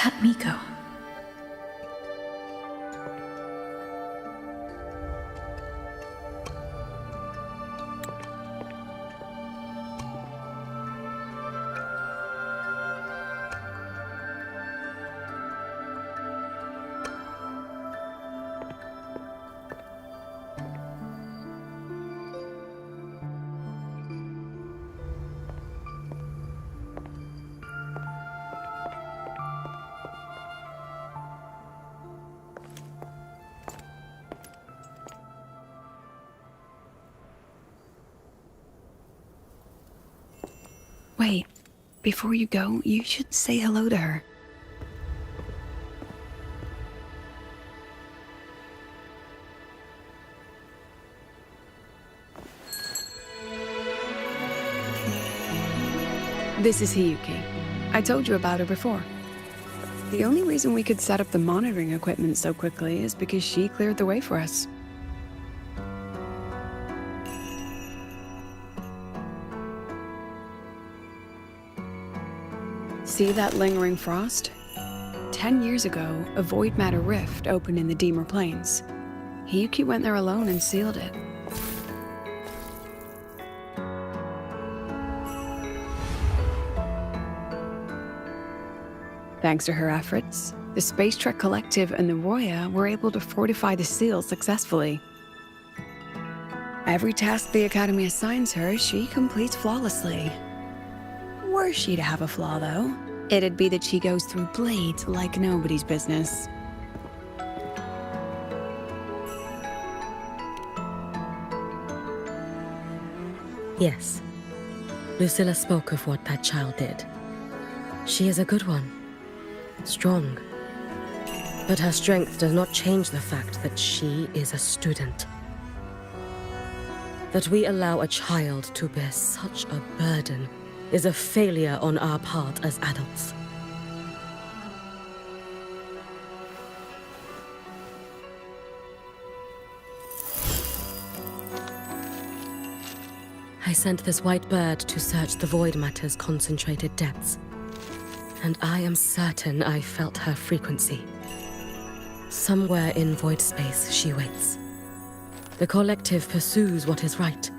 Let me go. Wait, before you go, you should say hello to her. This is Hiyuki. I told you about her before. The only reason we could set up the monitoring equipment so quickly is because she cleared the way for us. See that lingering frost? 10 years ago, a void matter rift opened in the Deemer Plains. Hiyuki went there alone and sealed it. Thanks to her efforts, the Space Trek Collective and the Roya were able to fortify the seal successfully. Every task the Academy assigns her, she completes flawlessly. Were she to have a flaw, though, it'd be that she goes through blades like nobody's business. Yes. Lucilla spoke of what that child did. She is a good one. Strong. But her strength does not change the fact that she is a student. That we allow a child to bear such a burden is a failure on our part as adults. I sent this white bird to search the void matter's concentrated depths, and I am certain I felt her frequency. Somewhere in void space she waits. The collective pursues what is right,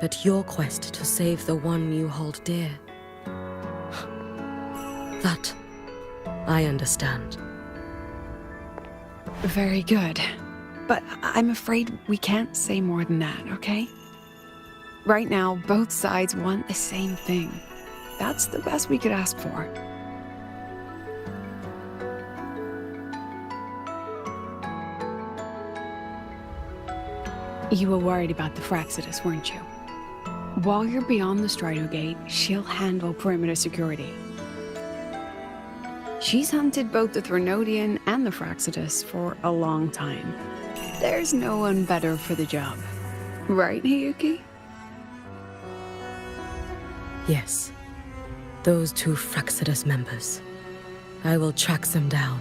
but your quest to save the one you hold dear, that I understand. Very good. But I'm afraid we can't say more than that, okay? Right now, both sides want the same thing. That's the best we could ask for. You were worried about the Fraxidus, weren't you? While you're beyond the Strido Gate, she'll handle perimeter security. She's hunted both the Threnodian and the Fraxidus for a long time. There's no one better for the job. Right, Hiyuki? Yes. Those two Fraxidus members. I will track them down.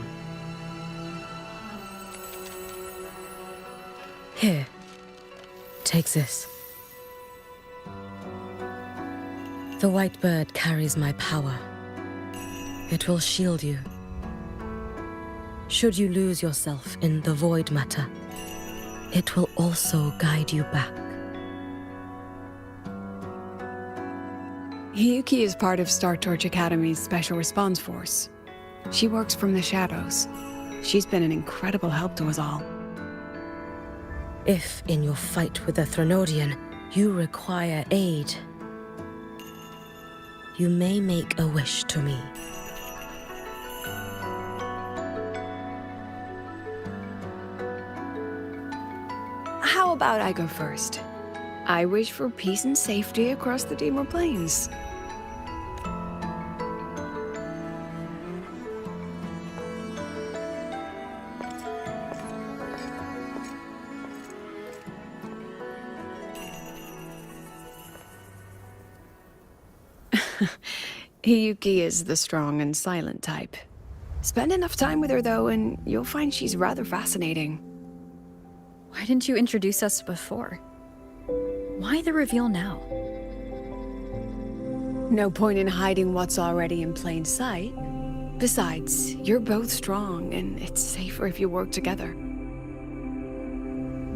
Here. Take this. The white bird carries my power. It will shield you. Should you lose yourself in the void matter, it will also guide you back. Hiyuki is part of Star Torch Academy's Special Response Force. She works from the shadows. She's been an incredible help to us all. If, in your fight with the Threnodian, you require aid, you may make a wish to me. How about I go first? I wish for peace and safety across the Deemer Plains. Hiyuki is the strong and silent type. Spend enough time with her, though, and you'll find she's rather fascinating. Why didn't you introduce us before? Why the reveal now? No point in hiding what's already in plain sight. Besides, you're both strong, and it's safer if you work together.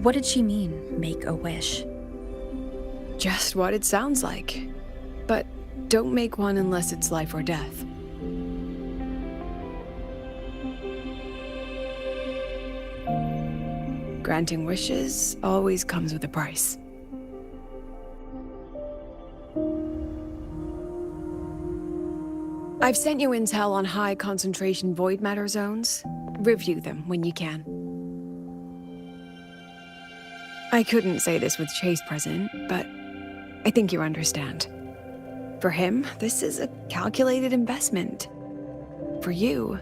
What did she mean, make a wish? Just what it sounds like. But don't make one unless it's life or death. Granting wishes always comes with a price. I've sent you intel on high concentration void matter zones. Review them when you can. I couldn't say this with Chase present, but I think you understand. For him, this is a calculated investment. For you,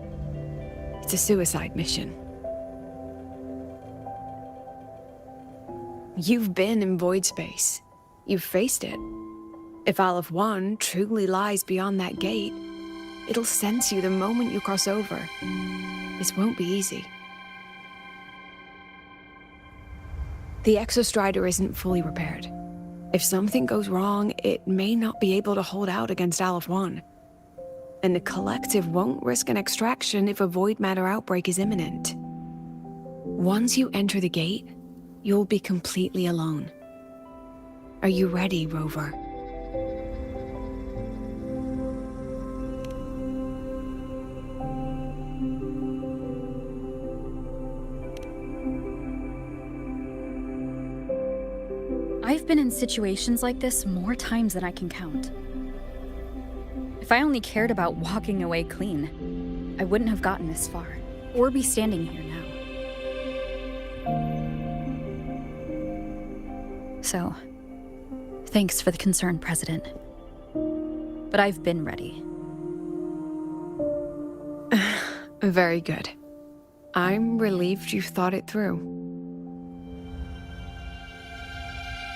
it's a suicide mission. You've been in void space. You've faced it. If Aleph 1 truly lies beyond that gate, it'll sense you the moment you cross over. This won't be easy. The Exostrider isn't fully repaired. If something goes wrong, it may not be able to hold out against Aleph 1. And the Collective won't risk an extraction if a void matter outbreak is imminent. Once you enter the gate, you'll be completely alone. Are you ready, Rover? I've been in situations like this more times than I can count. If I only cared about walking away clean, I wouldn't have gotten this far, or be standing here now. So, thanks for the concern, President. But I've been ready. Very good. I'm relieved you've thought it through.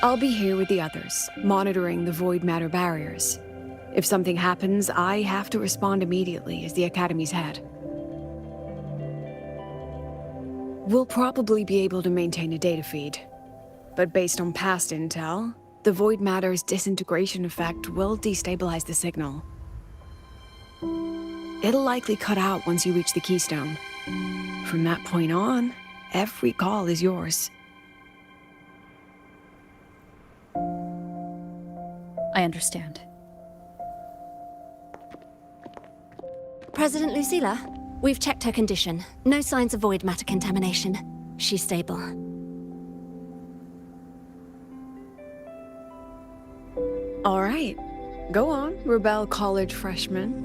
I'll be here with the others, monitoring the void matter barriers. If something happens, I have to respond immediately as the Academy's head. We'll probably be able to maintain a data feed, but based on past intel, the void matter's disintegration effect will destabilize the signal. It'll likely cut out once you reach the keystone. From that point on, every call is yours. I understand. President Lucilla, we've checked her condition. No signs of void matter contamination. She's stable. All right. Go on, Rebel College freshman.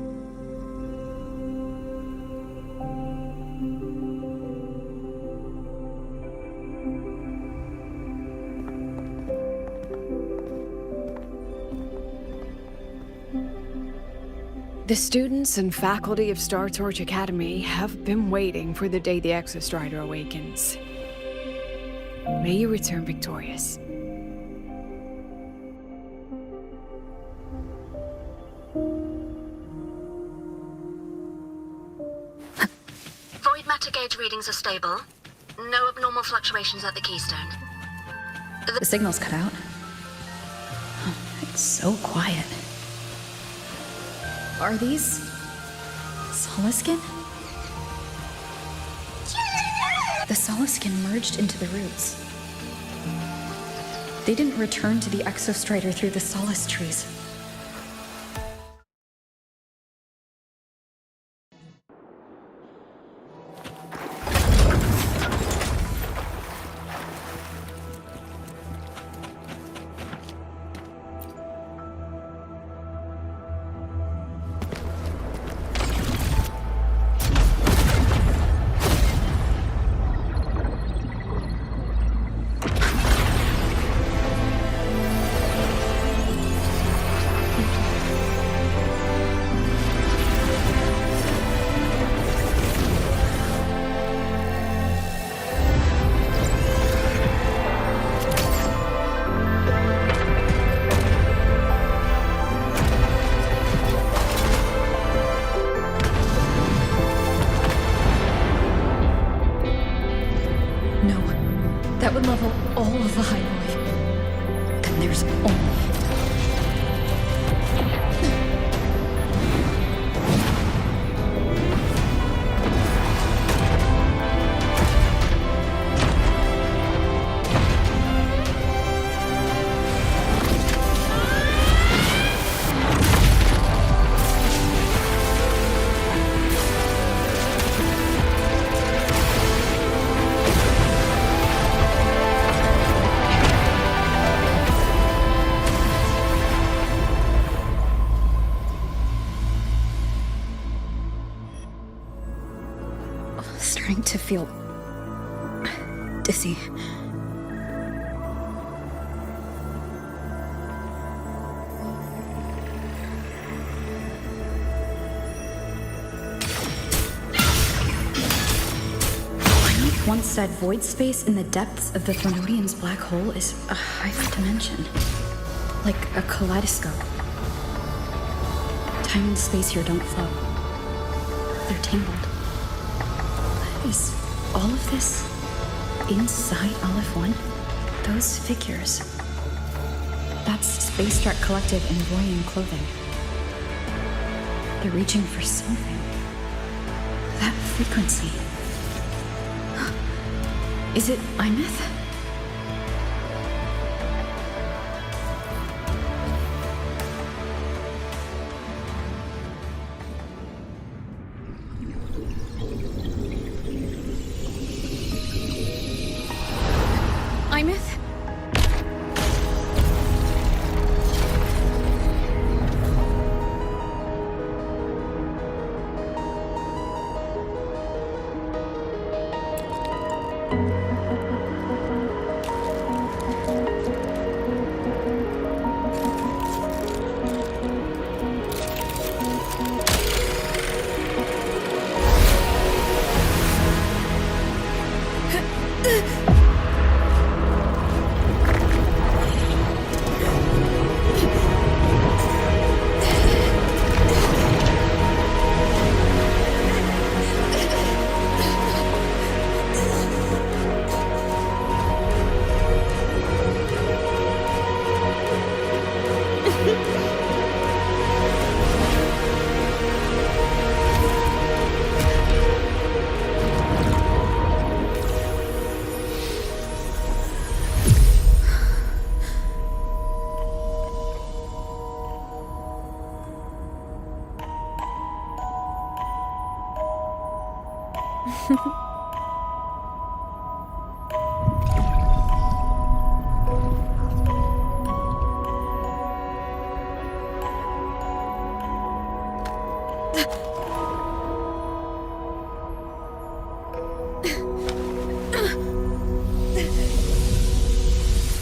The students and faculty of Star Torch Academy have been waiting for the day the Exostrider awakens. May you return victorious. Void matter gauge readings are stable. No abnormal fluctuations at the keystone. The signal's cut out. Oh, it's so quiet. Are these Soliskin? The Soliskin merged into the roots. They didn't return to the Exostrider through the Solace trees. That would level all of the highway. And there's only... feel dizzy. Once said void space in the depths of the Threnodian's black hole is a higher dimension. Like a kaleidoscope. Time and space here don't flow. They're tangled. Is all of this inside Aleph 1? Those figures. That's Space Shark Collective in Voyant clothing. They're reaching for something. That frequency. Is it Imeth? Imeth?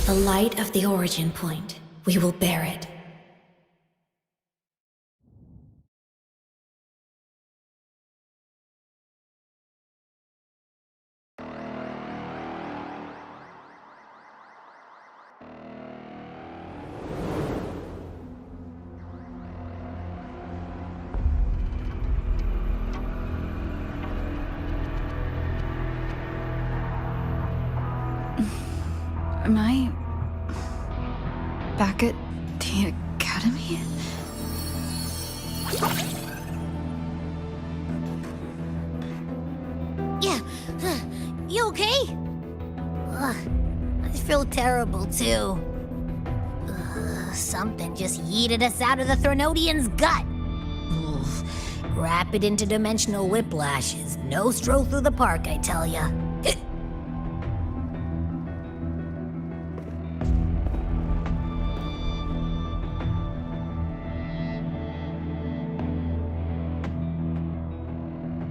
The light of the origin point. We will bear it. Am I back at the academy? Yeah, you okay? Ugh, I feel terrible too. Something just yeeted us out of the Threnodian's gut. Oof, rapid interdimensional whiplashes. No stroll through the park, I tell ya.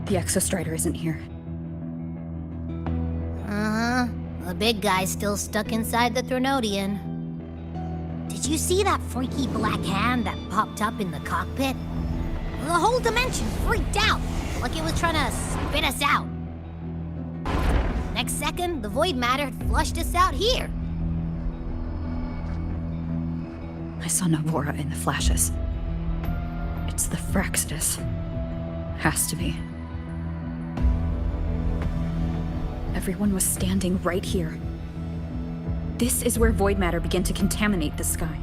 The Exostrider isn't here. Uh-huh. The big guy's still stuck inside the Threnodian. Did you see that freaky black hand that popped up in the cockpit? The whole dimension freaked out, like it was trying to spit us out. Next second, the void matter had flushed us out here. I saw Navora in the flashes. It's the Fraxidus. Has to be. Everyone was standing right here. This is where void matter began to contaminate the sky.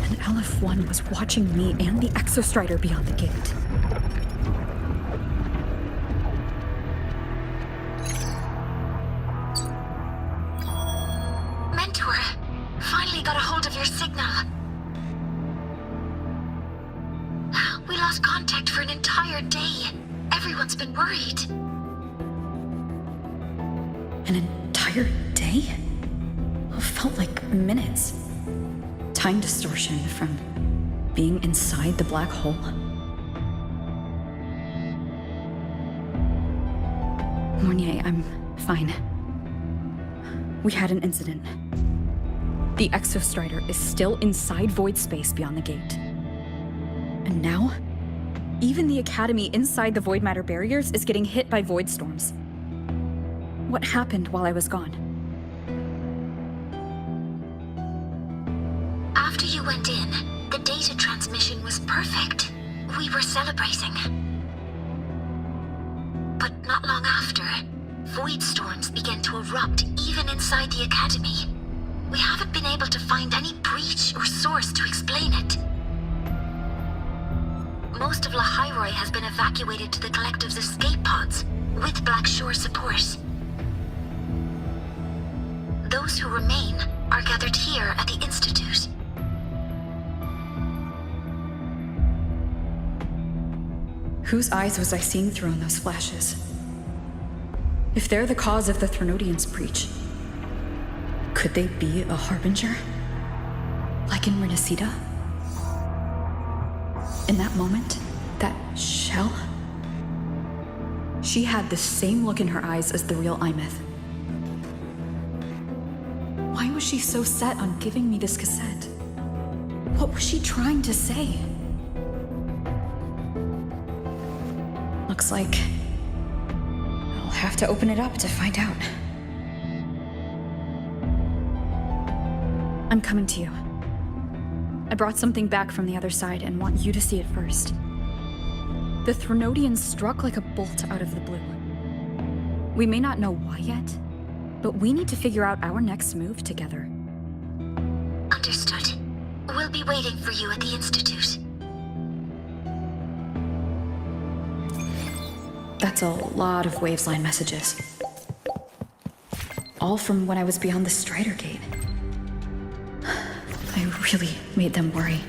And Aleph 1 was watching me and the Exostrider beyond the gate. Mentor, finally got a hold of your signal. We lost contact for an entire day. Everyone's been worried. An entire day? It felt like minutes. Time distortion from being inside the black hole? Mornier, I'm fine. We had an incident. The Exostrider is still inside void space beyond the gate. And now, even the Academy inside the void matter barriers is getting hit by void storms. What happened while I was gone? After you went in, the data transmission was perfect. We were celebrating. But not long after, void storms began to erupt even inside the Academy. We haven't been able to find any breach or source to explain it. Most of Lahairoi has been evacuated to the Collective's escape pods, with Black Shore support. Those who remain are gathered here at the Institute. Whose eyes was I seeing through in those flashes? If they're the cause of the Threnodian's breach, could they be a harbinger? Like in Renacida? In that moment, that shell? She had the same look in her eyes as the real Imeth. Why was she so set on giving me this cassette? What was she trying to say? Looks like I'll have to open it up to find out. I'm coming to you. I brought something back from the other side and want you to see it first. The Threnodian struck like a bolt out of the blue. We may not know why yet, but we need to figure out our next move together. Understood. We'll be waiting for you at the Institute. That's a lot of Wavesline messages. All from when I was beyond the Strider Gate. I really made them worry.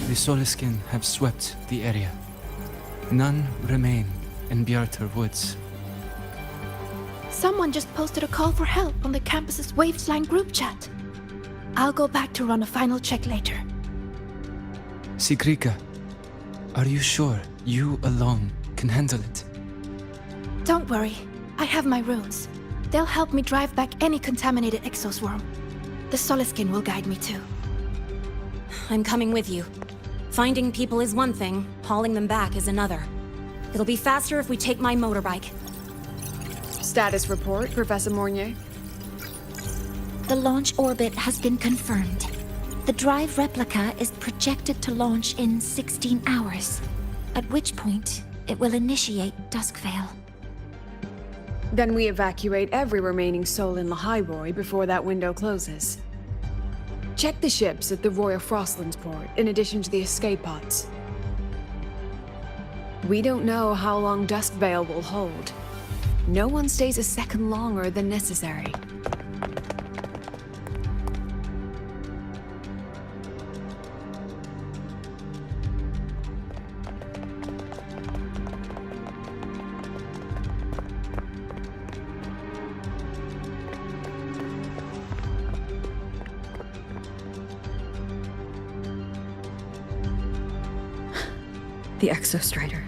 The Soliskin have swept the area. None remain in Bjartar Woods. Someone just posted a call for help on the campus's Wavesline group chat. I'll go back to run a final check later. Sigrika, are you sure you alone can handle it? Don't worry, I have my runes. They'll help me drive back any contaminated exoswarm. The Soliskin will guide me too. I'm coming with you. Finding people is one thing, hauling them back is another. It'll be faster if we take my motorbike. Status report, Professor Mornier. The launch orbit has been confirmed. The drive replica is projected to launch in 16 hours, at which point it will initiate Duskvale. Then we evacuate every remaining soul in Lahairoi before that window closes. Check the ships at the Royal Frostlands port, in addition to the escape pods. We don't know how long Duskvale will hold. No one stays a second longer than necessary. The Exostrider.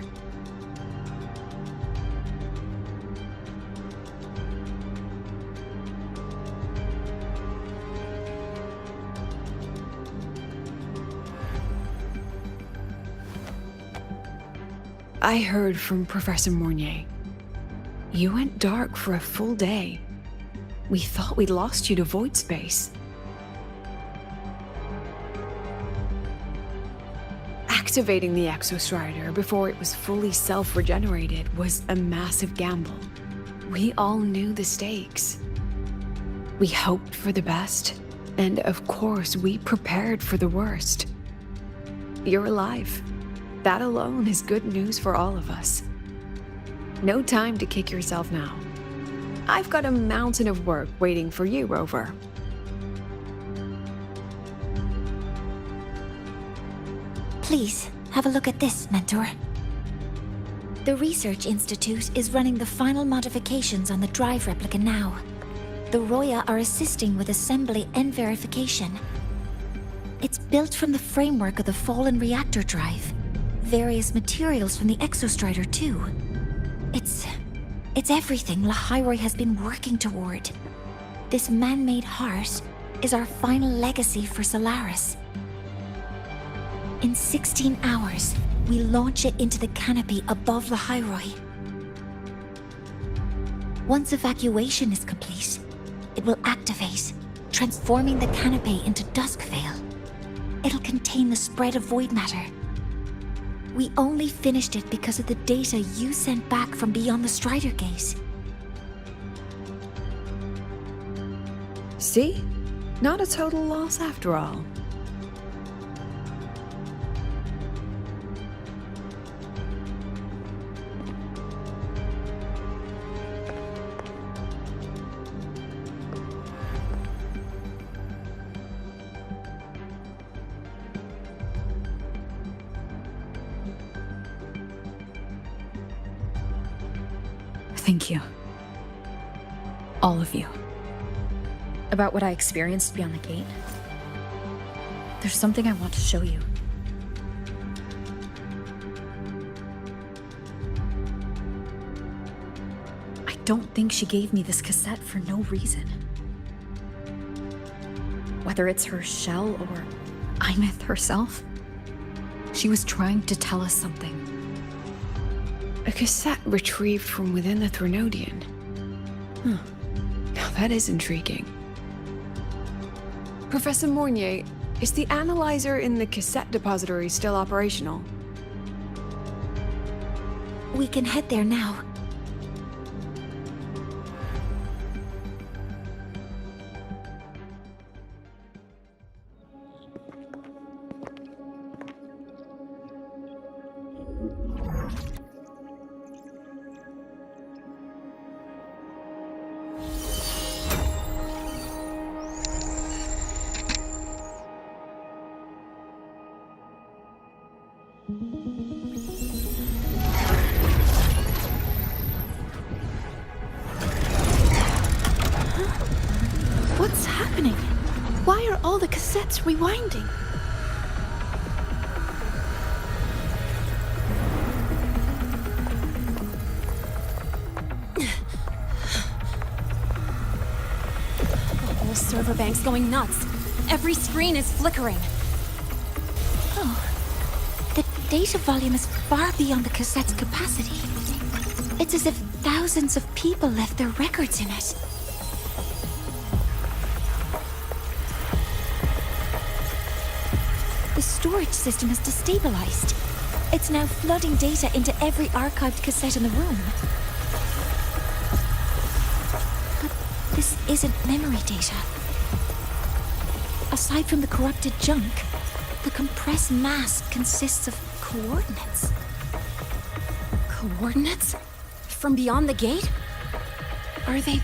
I heard from Professor Mornier. You went dark for a full day. We thought we'd lost you to void space. Activating the Exostrider before it was fully self-regenerated was a massive gamble. We all knew the stakes. We hoped for the best, and of course we prepared for the worst. You're alive. That alone is good news for all of us. No time to kick yourself now. I've got a mountain of work waiting for you, Rover. Please, have a look at this, Mentor. The Research Institute is running the final modifications on the drive replica now. The Roya are assisting with assembly and verification. It's built from the framework of the fallen reactor drive. Various materials from the Exostrider, too. It's everything Lahairoi has been working toward. This man-made heart is our final legacy for Solaris. In 16 hours, we launch it into the canopy above Lahairoi. Once evacuation is complete, it will activate, transforming the canopy into Duskvale. It'll contain the spread of void matter. We only finished it because of the data you sent back from beyond the Strider Gate. See? Not a total loss after all. Thank you. All of you. About what I experienced beyond the gate. There's something I want to show you. I don't think she gave me this cassette for no reason. Whether it's her shell or Imeth herself, she was trying to tell us something. A cassette retrieved from within the Threnodian. Huh. Now that is intriguing. Professor Mornier, is the analyzer in the cassette depository still operational? We can head there now. What's happening? Why are all the cassettes rewinding? The whole server bank's going nuts. Every screen is flickering. Oh, the data volume is far beyond the cassette's capacity. It's as if thousands of people left their records in it. The storage system is destabilized. It's now flooding data into every archived cassette in the room. But this isn't memory data. Aside from the corrupted junk, the compressed mass consists of coordinates. Coordinates? From beyond the gate? Are they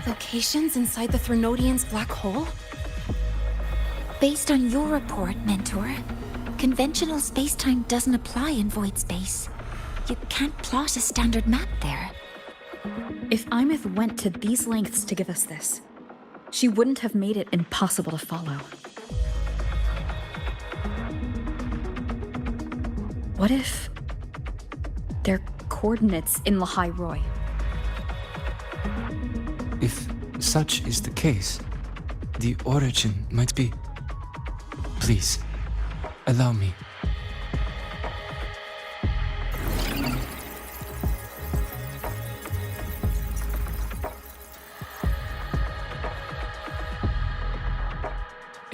locations inside the Threnodian's black hole? Based on your report, Mentor, conventional space-time doesn't apply in void space. You can't plot a standard map there. If Imeth went to these lengths to give us this, she wouldn't have made it impossible to follow. What if they're coordinates in Lahairoi? If such is the case, the origin might be... Please, allow me.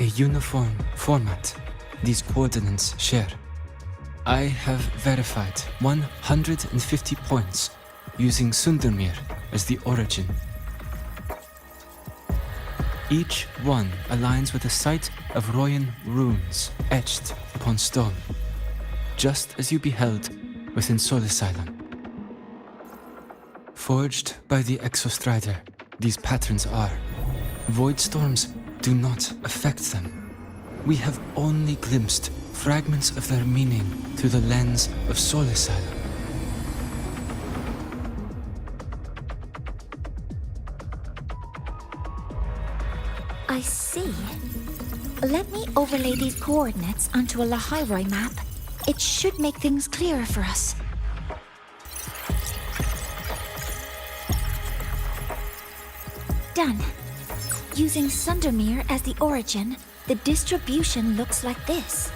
a uniform format these coordinates share. I have verified 150 points using Sundermere as the origin. Each one aligns with a site of Royan runes etched upon stone, just as you beheld within Soul Asylum. Forged by the Exostrider, these patterns are. Void storms do not affect them. We have only glimpsed fragments of their meaning through the lens of Soul Asylum. I see. Let me overlay these coordinates onto a Lahairoi map. It should make things clearer for us. Done. Using Sundermere as the origin, the distribution looks like this.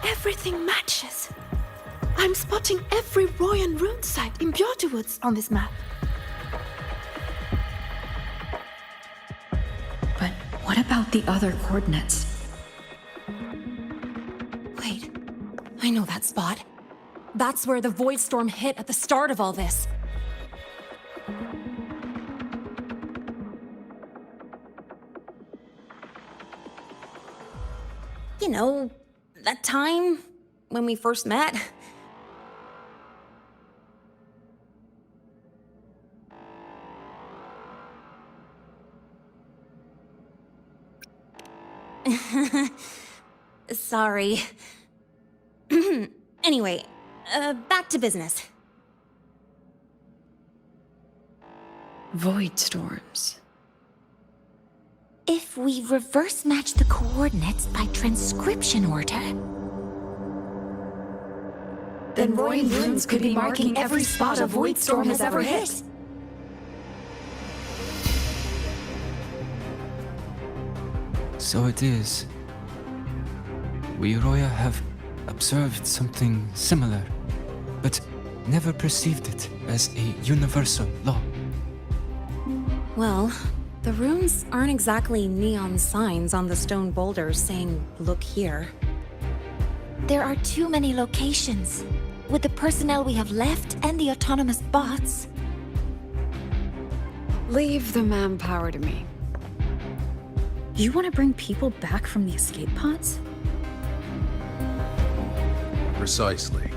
Everything matches. I'm spotting every Royan rune site in Bjorterwoods on this map. But what about the other coordinates? Wait, I know that spot. That's where the Void Storm hit at the start of all this. You know, that time when we first met. Sorry. Anyway, back to business. Void storms. If we reverse match the coordinates by transcription order, Then Royan runes could be marking every spot a void storm has ever hit. So it is. We Roya have observed something similar, but never perceived it as a universal law. Well, the runes aren't exactly neon signs on the stone boulders saying, "Look here." there are too many locations. With the personnel we have left and the autonomous bots, Leave the manpower to me. You want to bring people back from the escape pods? Precisely.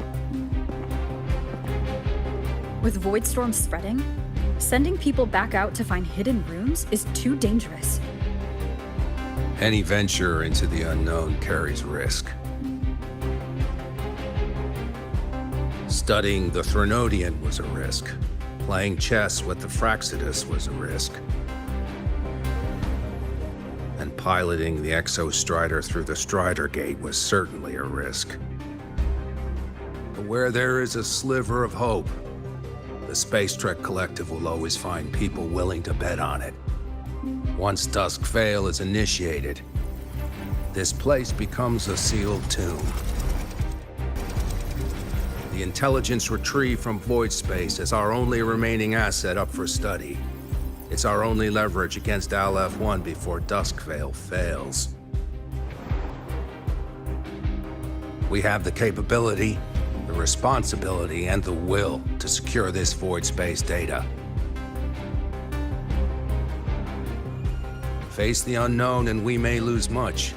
With Void Storm spreading, sending people back out to find hidden runes is too dangerous. Any venture into the unknown carries risk. Studying the Threnodian was a risk. Playing chess with the Fraxidus was a risk. And piloting the Exostrider through the Strider Gate was certainly a risk. But where there is a sliver of hope, the Space Trek Collective will always find people willing to bet on it. Once Dusk Vale is initiated, this place becomes a sealed tomb. The intelligence retrieved from void space is our only remaining asset up for study. It's our only leverage against Aleph-1 before Dusk Vale fails. We have the capability, the responsibility, and the will to secure this void space data. Face the unknown and we may lose much.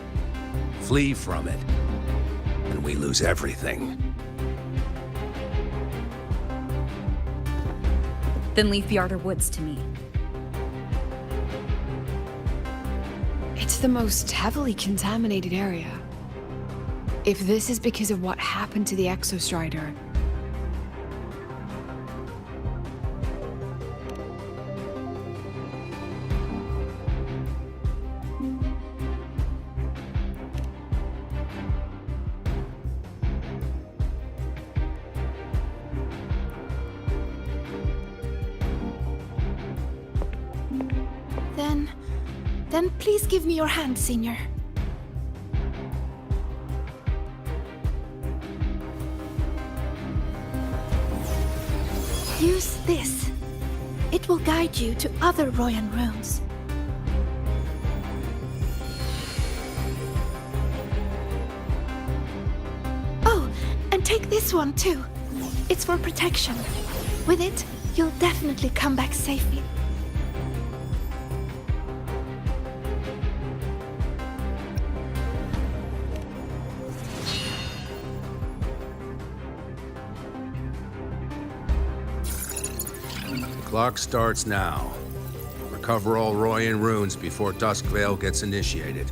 Flee from it, and we lose everything. Then leave Bjarter Woods to me. It's the most heavily contaminated area. If this is because of what happened to the Exostrider, Then please give me your hand, Senior. Use this. It will guide you to other Royan runes. Oh, and take this one too. It's for protection. With it, you'll definitely come back safely. Clock starts now. Recover all Royan runes before Duskvale gets initiated.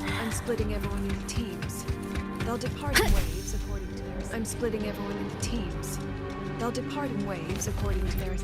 I'm splitting everyone into teams. They'll depart in waves according to their... I'm splitting everyone into teams. They'll depart in waves according to their...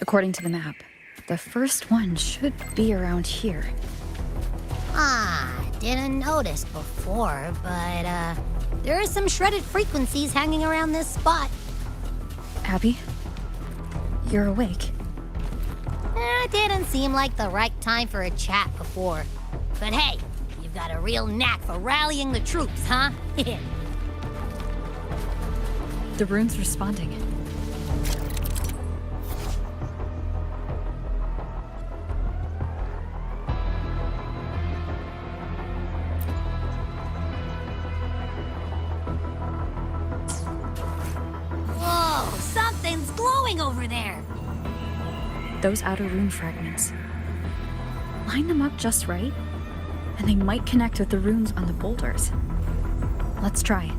According to the map, the first one should be around here. Didn't notice before, but, there are some shredded frequencies hanging around this spot. Abby? You're awake. Didn't seem like the right time for a chat before. But hey, you've got a real knack for rallying the troops, huh? The rune's responding. Whoa, something's glowing over there. Those outer rune fragments. Line them up just right, and they might connect with the runes on the boulders. Let's try.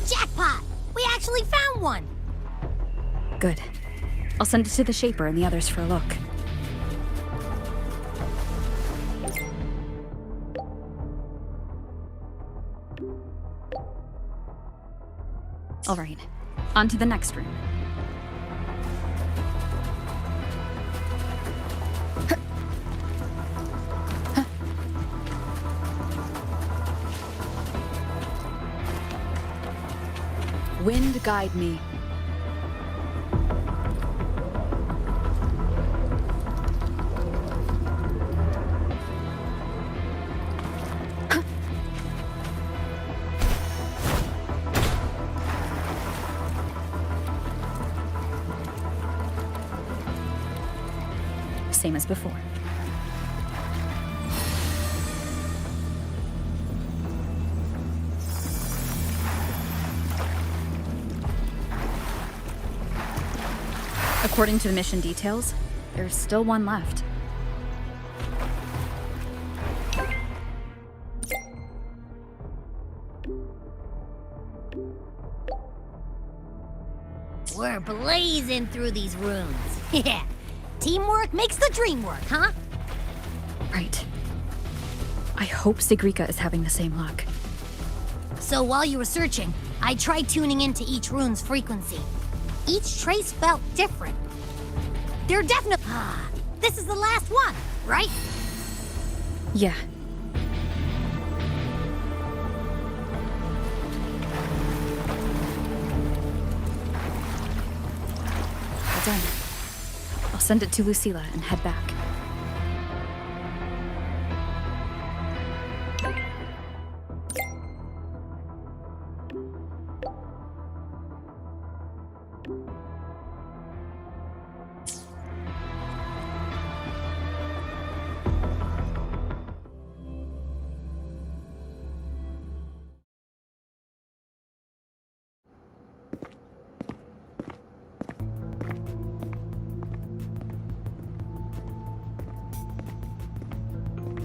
Jackpot! We actually found one! Good. I'll send it to the Shaper and the others for a look. All right, on to the next room. Wind guide me. Same as before. According to the mission details, there's still one left. We're blazing through these rooms. Yeah. Teamwork makes the dream work, huh? Right. I hope Sigrika is having the same luck. So while you were searching, I tried tuning into each rune's frequency. Each trace felt different. They're definitely... this is the last one, right? Yeah. Well done. I'll send it to Lucilla and head back.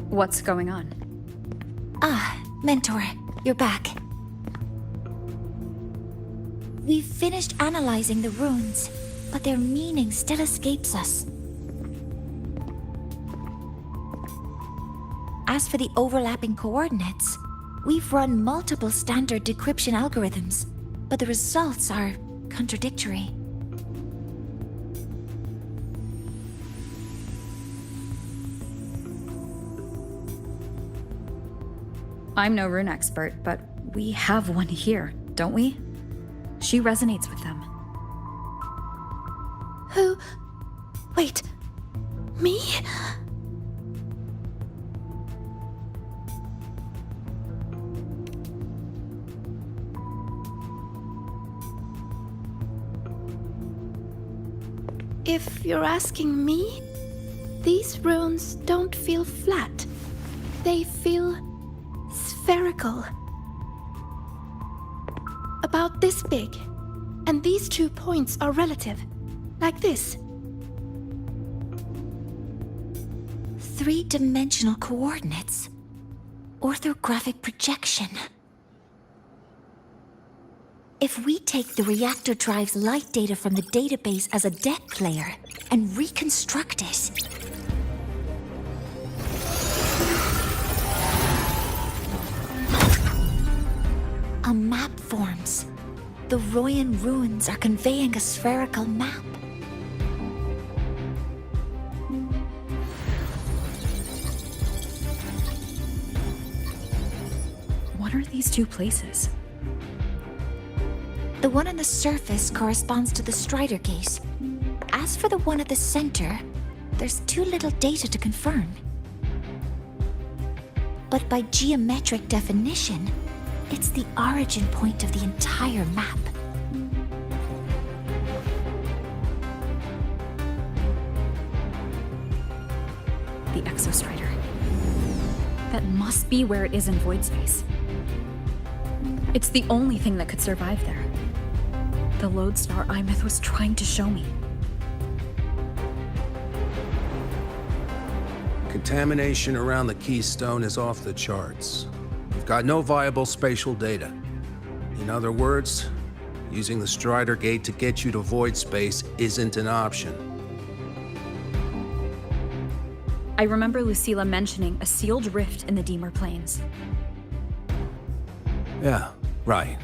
What's going on? Mentor, you're back. We've finished analyzing the runes, but their meaning still escapes us. As for the overlapping coordinates, we've run multiple standard decryption algorithms, but the results are contradictory. I'm no rune expert, but we have one here, don't we? She resonates with them. Who? Wait. Me? If you're asking me, these runes don't feel flat. They feel spherical. About this big. And these 2 points are relative. Like this. 3-dimensional coordinates. Orthographic projection. If we take the reactor drive's light data from the database as a deck layer and reconstruct it, a map forms. The Royan runes are conveying a spherical map. What are these 2 places? The one on the surface corresponds to the Strider Gate. As for the one at the center, there's too little data to confirm. But by geometric definition, it's the origin point of the entire map. The Exostrider. That must be where it is in void space. It's the only thing that could survive there. The lodestar Imeth was trying to show me. Contamination around the keystone is off the charts. We've got no viable spatial data. In other words, using the Strider Gate to get you to void space isn't an option. I remember Lucilla mentioning a sealed rift in the Deemer Plains. Yeah, right.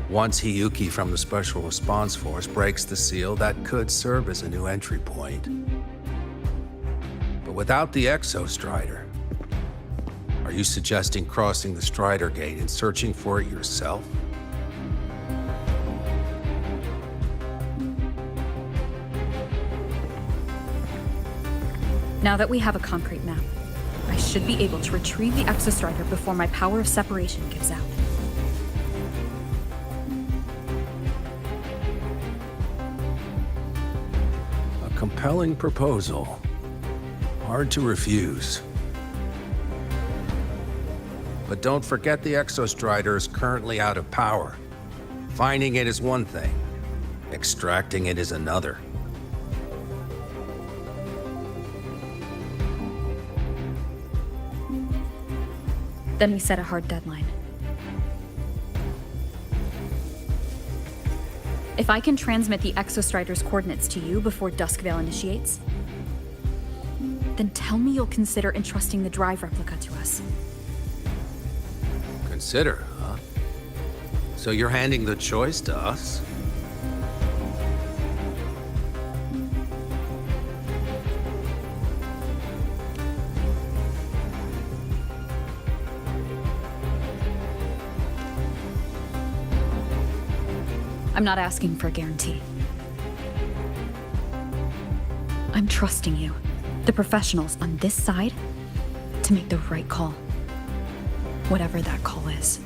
Once Hiyuki from the Special Response Force breaks the seal, that could serve as a new entry point. But without the Exostrider, are you suggesting crossing the Strider Gate and searching for it yourself? Now that we have a concrete map, I should be able to retrieve the Exostrider before my power of separation gives out. A compelling proposal. Hard to refuse. But don't forget the Exostrider is currently out of power. Finding it is one thing. Extracting it is another. Then we set a hard deadline. If I can transmit the Exostrider's coordinates to you before Duskvale initiates, then tell me you'll consider entrusting the drive replica to us. Consider, huh? So you're handing the choice to us? I'm not asking for a guarantee. I'm trusting you, the professionals on this side, to make the right call. Whatever that call is.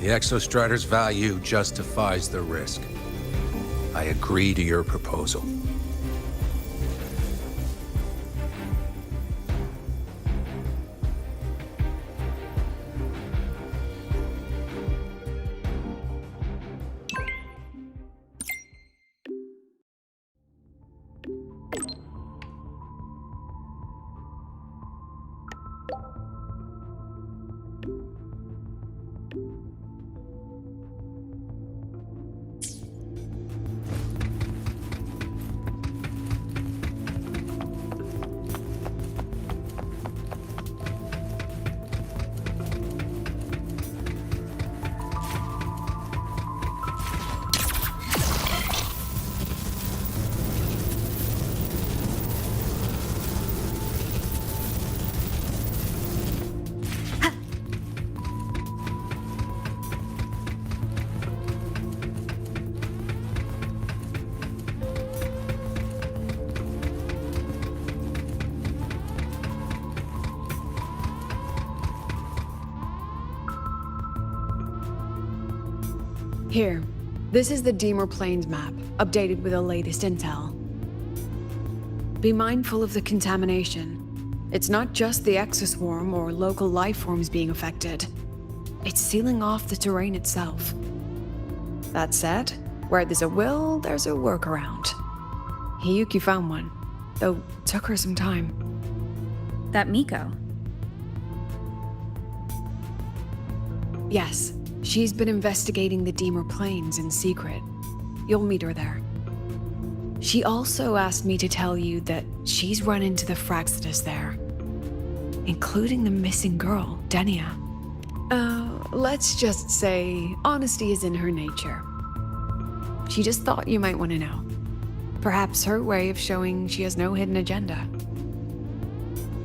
The Exostrider's value justifies the risk. I agree to your proposal. Here, this is the Deemer Plains map, updated with the latest intel. Be mindful of the contamination. It's not just the exoswarm or local life forms being affected. It's sealing off the terrain itself. That said, where there's a will, there's a workaround. Hiyuki found one, though took her some time. That Miko. Yes, she's been investigating the Deemer Plains in secret. You'll meet her there. She also asked me to tell you that she's run into the Fraxidus there, including the missing girl, Denia. Let's just say honesty is in her nature. She just thought you might want to know. Perhaps her way of showing she has no hidden agenda.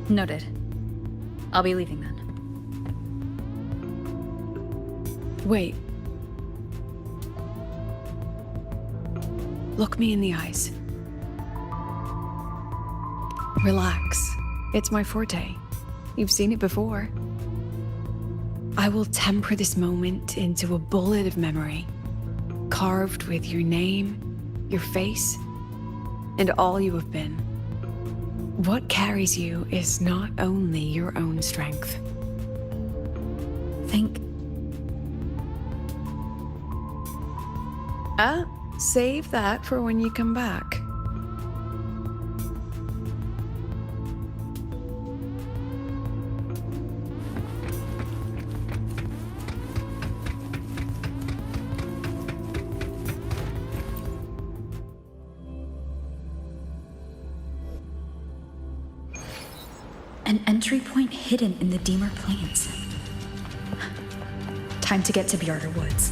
Noted. I'll be leaving then. Wait. Look me in the eyes. Relax. It's my forte. You've seen it before. I will temper this moment into a bullet of memory, carved with your name, your face, and all you have been. What carries you is not only your own strength. Save that for when you come back. An entry point hidden in the Deemer Plains. Time to get to Bjarter Woods.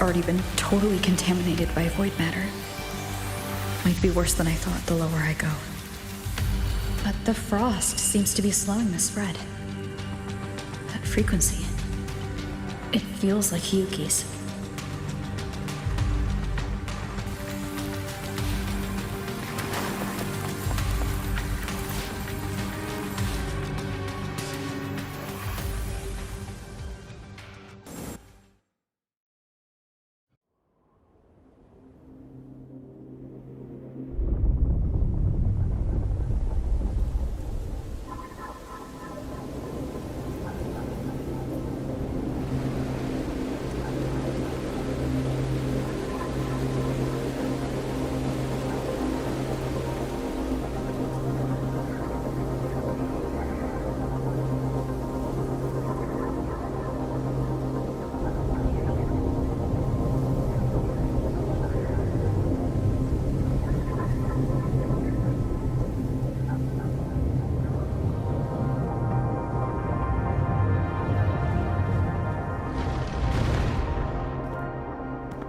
already been totally contaminated by void matter. Might be worse than I thought the lower I go. But the frost seems to be slowing the spread. That frequency. It feels like Hiyuki's.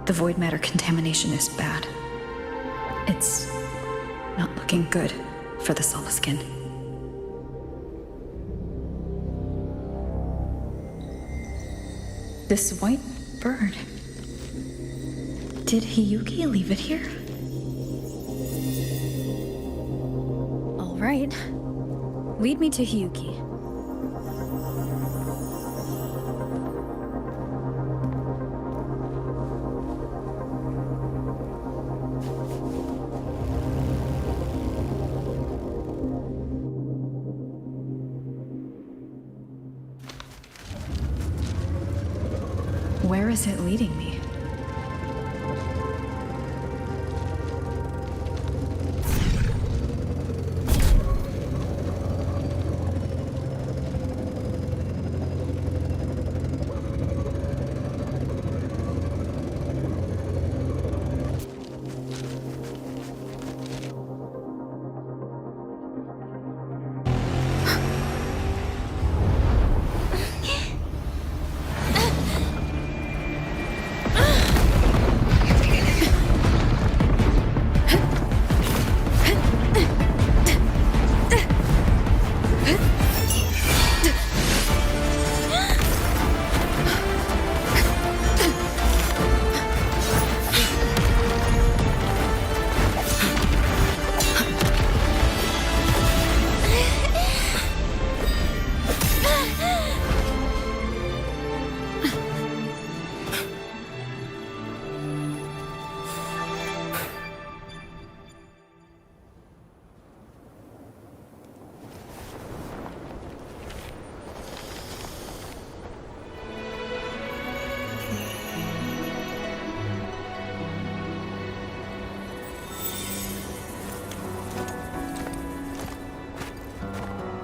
The void matter contamination is bad. It's not looking good for the Solaskin. This white bird. Did Hiyuki leave it here? All right. Lead me to Hiyuki. Where is it leading me?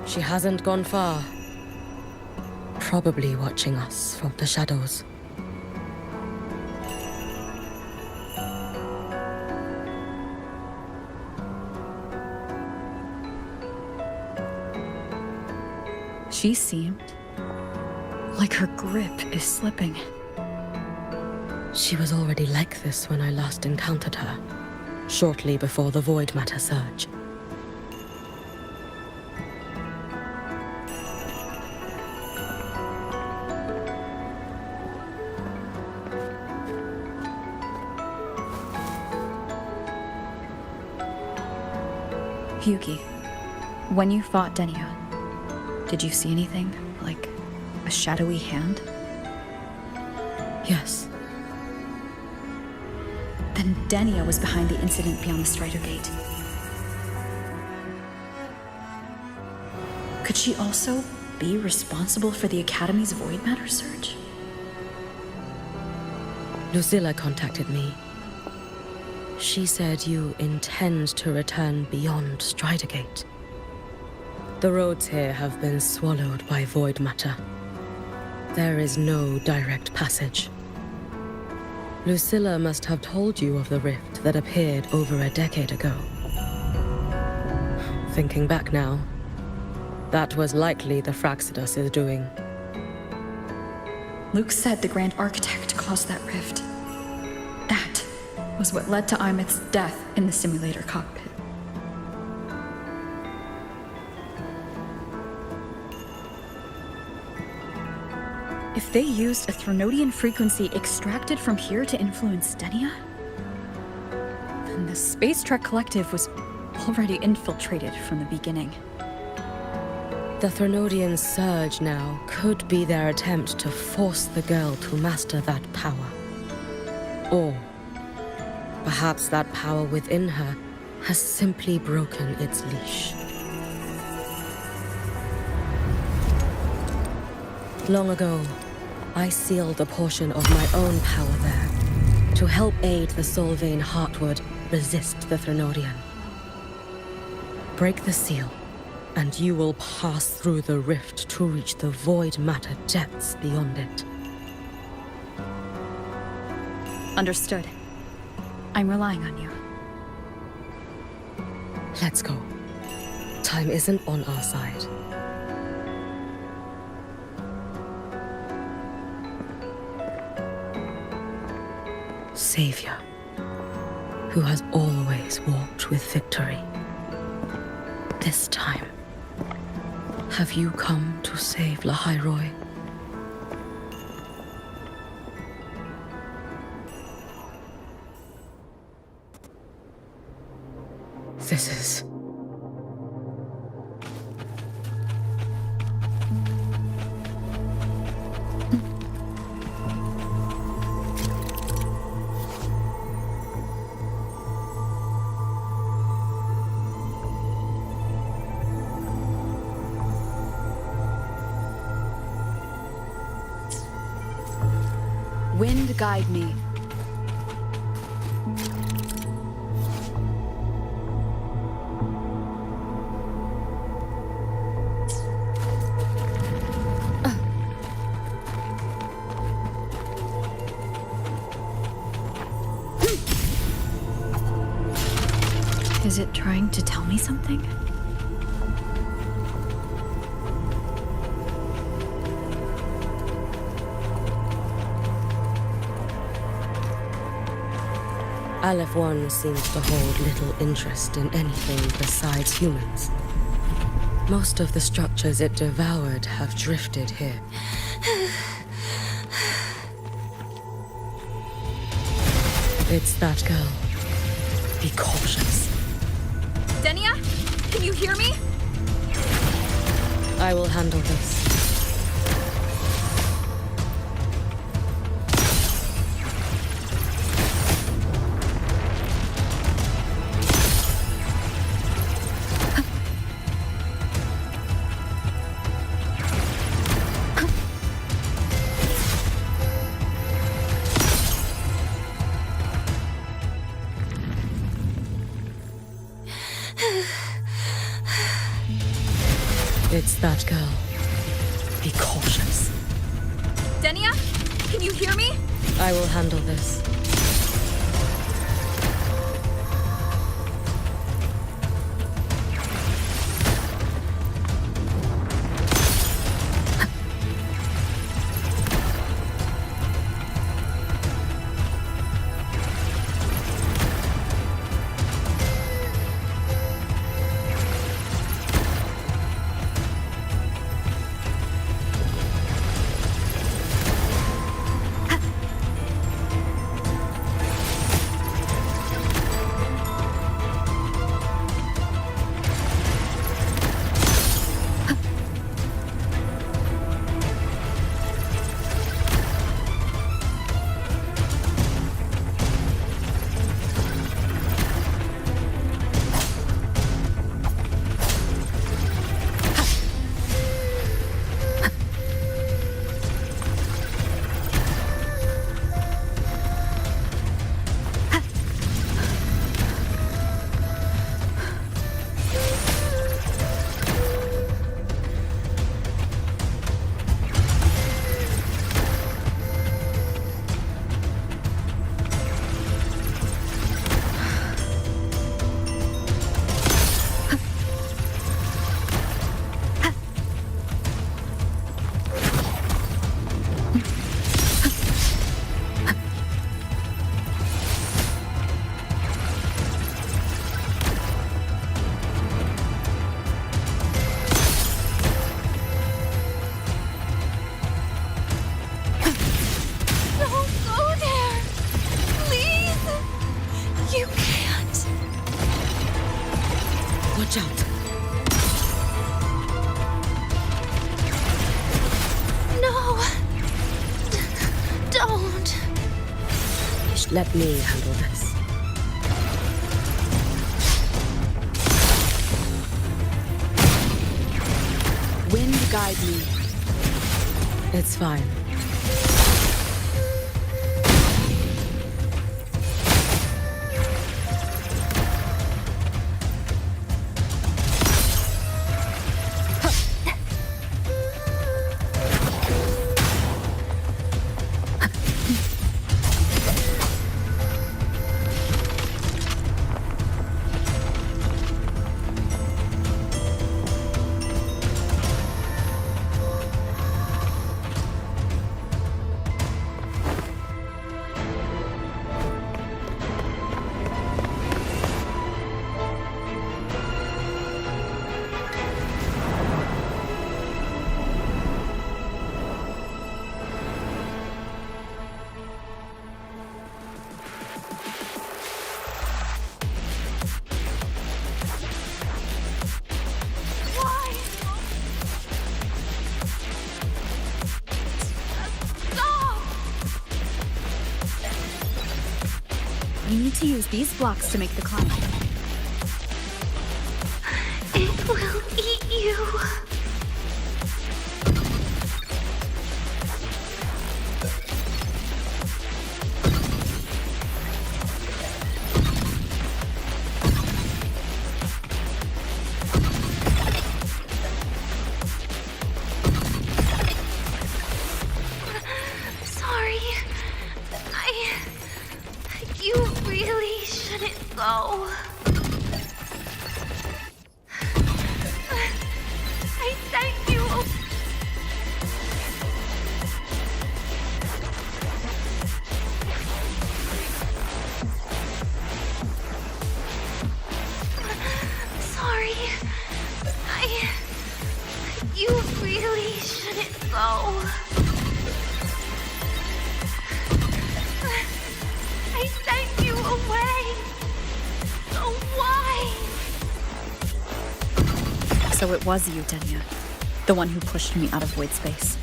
She hasn't gone far. Probably watching us from the shadows. She seemed like her grip is slipping. She was already like this when I last encountered her, shortly before the void matter surge. Hiyuki, when you fought Denia, did you see anything, like a shadowy hand? Yes. Then Denia was behind the incident beyond the Strider Gate. Could she also be responsible for the Academy's void matter surge? Lucilla contacted me. She said you intend to return beyond Strider Gate. The roads here have been swallowed by void matter. There is no direct passage. Lucilla must have told you of the rift that appeared over a decade ago. Thinking back now, that was likely the Fraxidus is doing. Luke said the Grand Architect caused that rift. was what led to Imeth's death in the simulator cockpit. If they used a Threnodian frequency extracted from here to influence Stenia, then the Space Trek Collective was already infiltrated from the beginning. The Threnodian surge now could be their attempt to force the girl to master that power. Or perhaps that power within her has simply broken its leash. Long ago, I sealed a portion of my own power there to help aid the Solvane Heartwood resist the Threnodian. Break the seal, and you will pass through the rift to reach the void matter depths beyond it. Understood. I'm relying on you. Let's go. Time isn't on our side. Savior, who has always walked with victory. This time, have you come to save Lahairoi? This is... Wind guide me. Is it trying to tell me something? Aleph One seems to hold little interest in anything besides humans. Most of the structures it devoured have drifted here. It's that girl. Be cautious. Stenia? Can you hear me? I will handle this. It's that girl. Be cautious. Stenia? Can you hear me? I will handle this. Let me handle this. Wind guide me. It's fine. You need to use these blocks to make the climb. It will eat you. Sorry. You really shouldn't go. I sent you. Sorry. You really shouldn't go. I sent you away. So why? So it was you, Denia. The one who pushed me out of void space.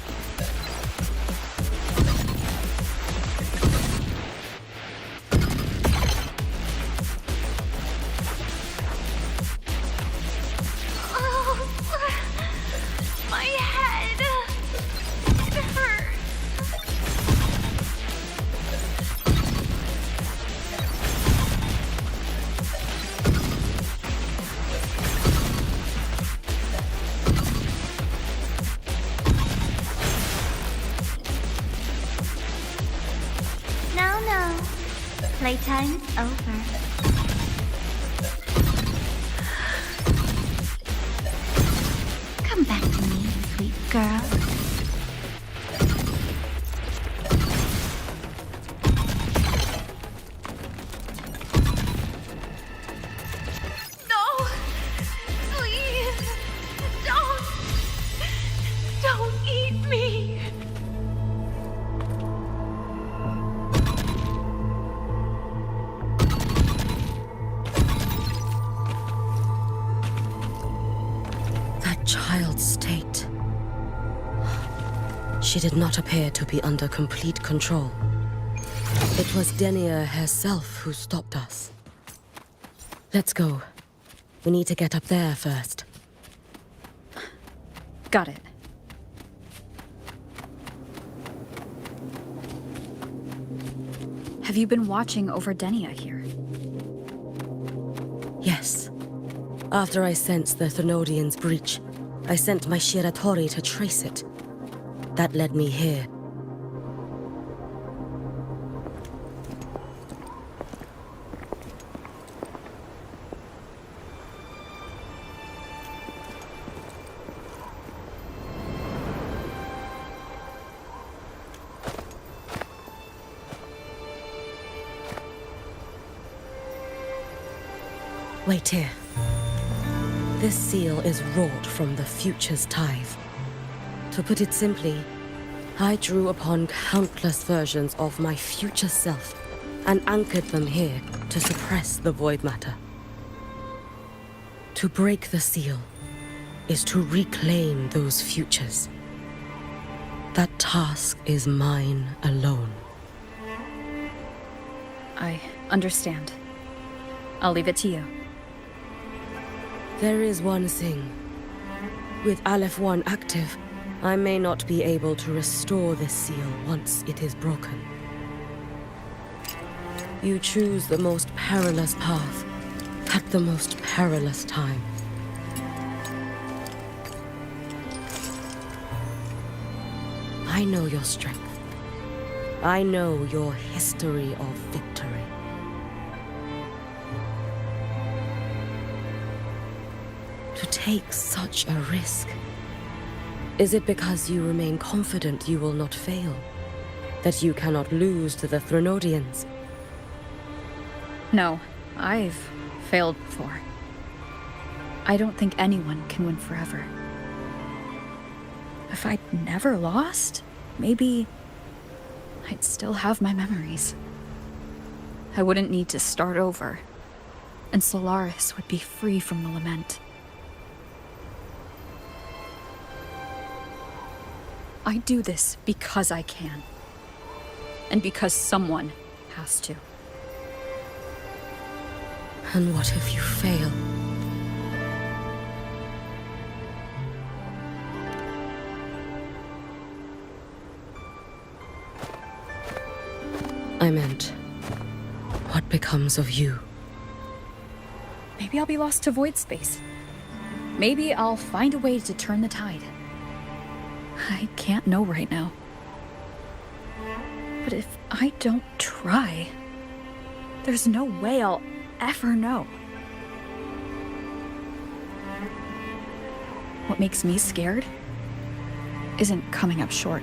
Oh, my head. It hurts. No. Playtime's over. Come back to me, sweet girl. No! Please! Don't eat me! Child's state. She did not appear to be under complete control. It was Denia herself who stopped us. Let's go. We need to get up there first. Got it. Have you been watching over Denia here? Yes. After I sensed the Thermodian's breach, I sent my Shiratori to trace it. That led me here. Wait here. This seal is wrought from the future's tithe. To put it simply, I drew upon countless versions of my future self and anchored them here to suppress the void matter. To break the seal is to reclaim those futures. That task is mine alone. I understand. I'll leave it to you. There is one thing. With Aleph 1 active, I may not be able to restore this seal once it is broken. You choose the most perilous path at the most perilous time. I know your strength. I know your history of victory. To take such a risk? Is it because you remain confident you will not fail? That you cannot lose to the Threnodians? No, I've failed before. I don't think anyone can win forever. If I'd never lost, maybe I'd still have my memories. I wouldn't need to start over, and Solaris would be free from the lament. I do this because I can, and because someone has to. And what if you fail? I meant, what becomes of you? Maybe I'll be lost to void space. Maybe I'll find a way to turn the tide. I can't know right now. But if I don't try, there's no way I'll ever know. What makes me scared isn't coming up short.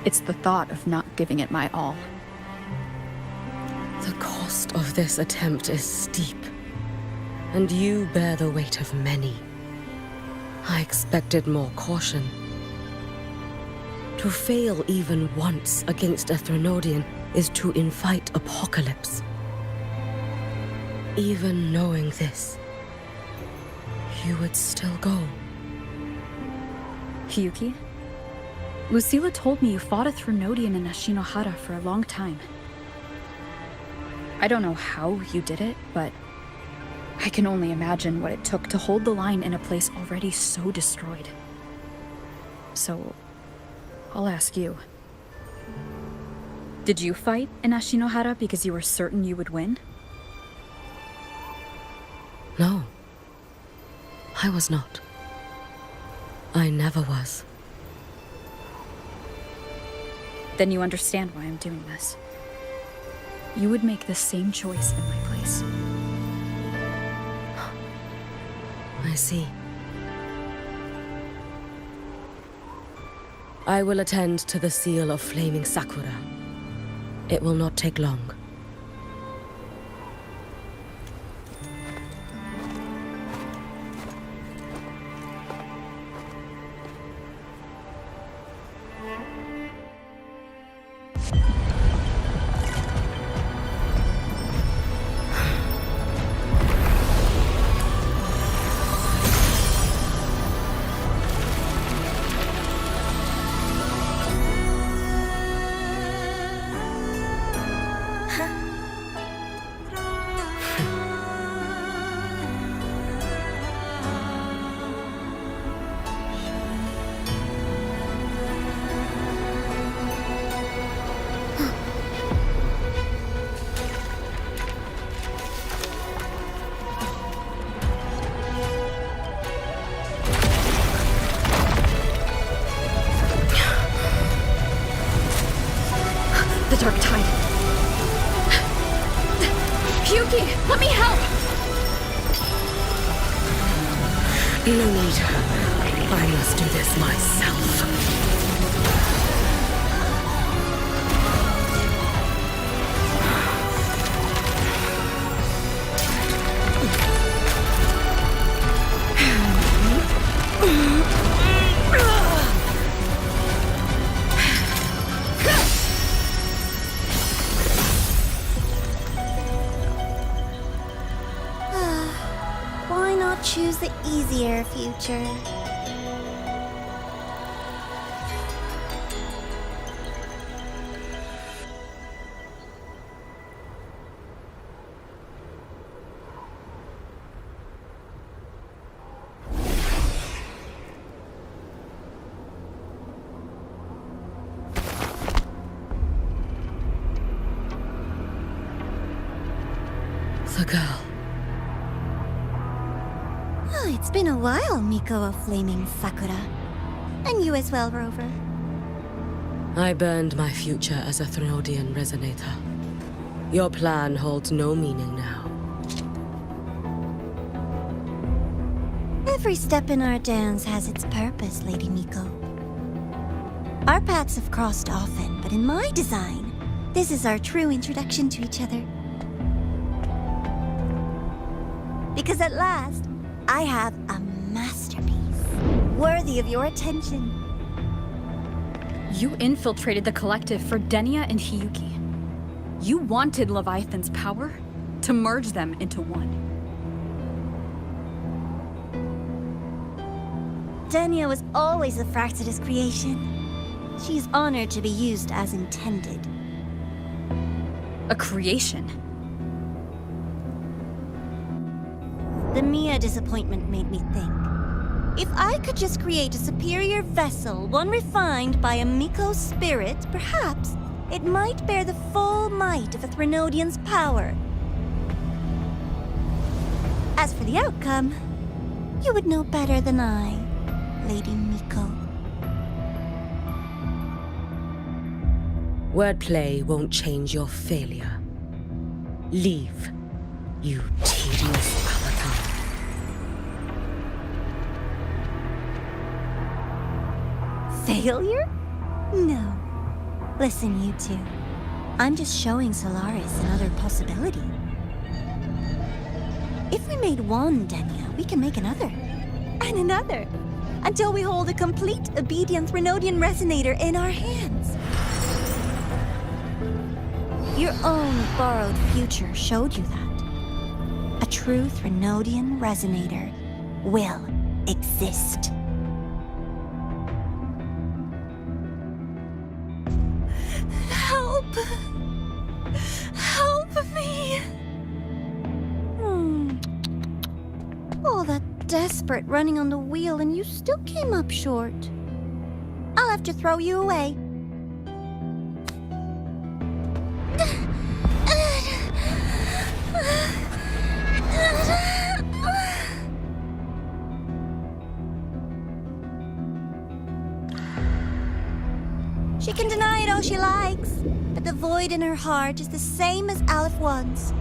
It's the thought of not giving it my all. The cost of this attempt is steep, and you bear the weight of many. I expected more caution. To fail even once against a Threnodian is to invite apocalypse. Even knowing this, you would still go. Yuki? Lucilla told me you fought a Threnodian in Ashinohara for a long time. I don't know how you did it, but I can only imagine what it took to hold the line in a place already so destroyed. So, I'll ask you. Did you fight in Ashinohara because you were certain you would win? No. I was not. I never was. Then you understand why I'm doing this. You would make the same choice in my place. I see. I will attend to the seal of flaming Sakura. It will not take long. The dark tide. Yuki, let me help! No need. I must do this myself. Why not choose the easier future? The girl. Oh, it's been a while, Miko of Flaming Sakura. And you as well, Rover. I burned my future as a Threnodian resonator. Your plan holds no meaning now. Every step in our dance has its purpose, Lady Miko. Our paths have crossed often, but in my design, this is our true introduction to each other. Because at last, I have a masterpiece, worthy of your attention. You infiltrated the collective for Denia and Hiyuki. You wanted Leviathan's power to merge them into one. Denia was always a Fractidus creation. She is honored to be used as intended. A creation. The Mia disappointment made me think. If I could just create a superior vessel, one refined by a Miko spirit, perhaps it might bear the full might of a Threnodian's power. As for the outcome, you would know better than I, Lady Miko. Wordplay won't change your failure. Leave, you tedious avatar. Failure? No. Listen, you two. I'm just showing Solaris another possibility. If we made one Denia, we can make another. And another. Until we hold a complete obedient Threnodian resonator in our hands. Your own borrowed future showed you that. A true Threnodian resonator will exist. Help! Help me! All that desperate running on the wheel and you still came up short. I'll have to throw you away. She can deny it all she likes, but the void in her heart is the same as Aleph One's.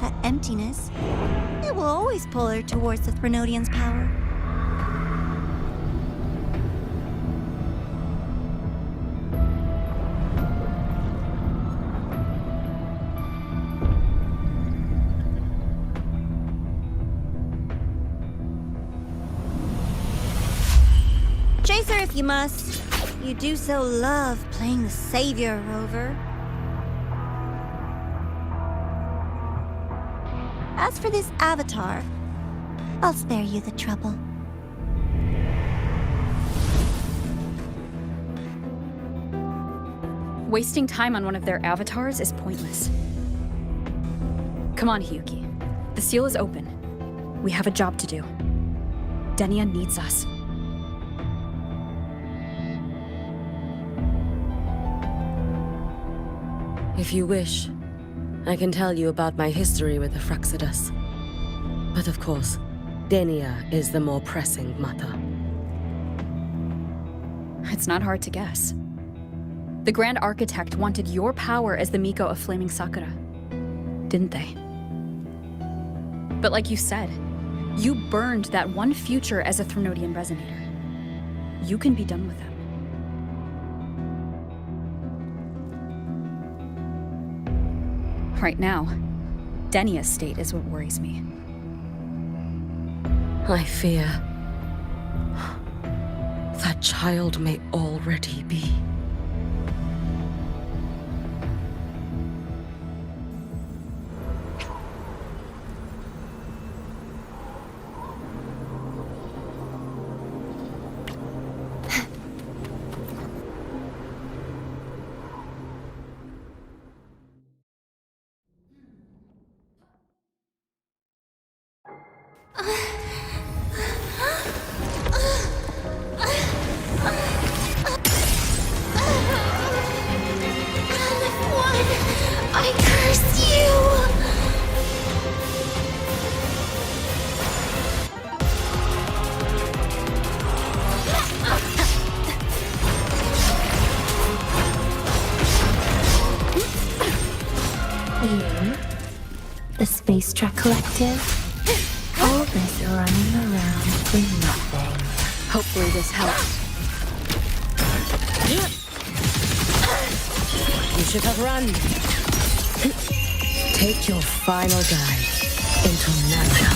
That emptiness, it will always pull her towards the Threnodian's power. Chase her if you must. You do so love playing the savior, Rover. As for this avatar, I'll spare you the trouble. Wasting time on one of their avatars is pointless. Come on, Hiyuki. The seal is open. We have a job to do. Denia needs us. If you wish, I can tell you about my history with the Fractidus. But of course, Denia is the more pressing matter. It's not hard to guess. The Grand Architect wanted your power as the Miko of Flaming Sakura, didn't they? But like you said, you burned that one future as a Threnodian resonator. You can be done with them. Right now, Denia's state is what worries me. I fear that child may already be. I curse you! Space Trek Collective. All this running around for nothing. Hopefully this helps. You should have run. Take your final dive into Nana.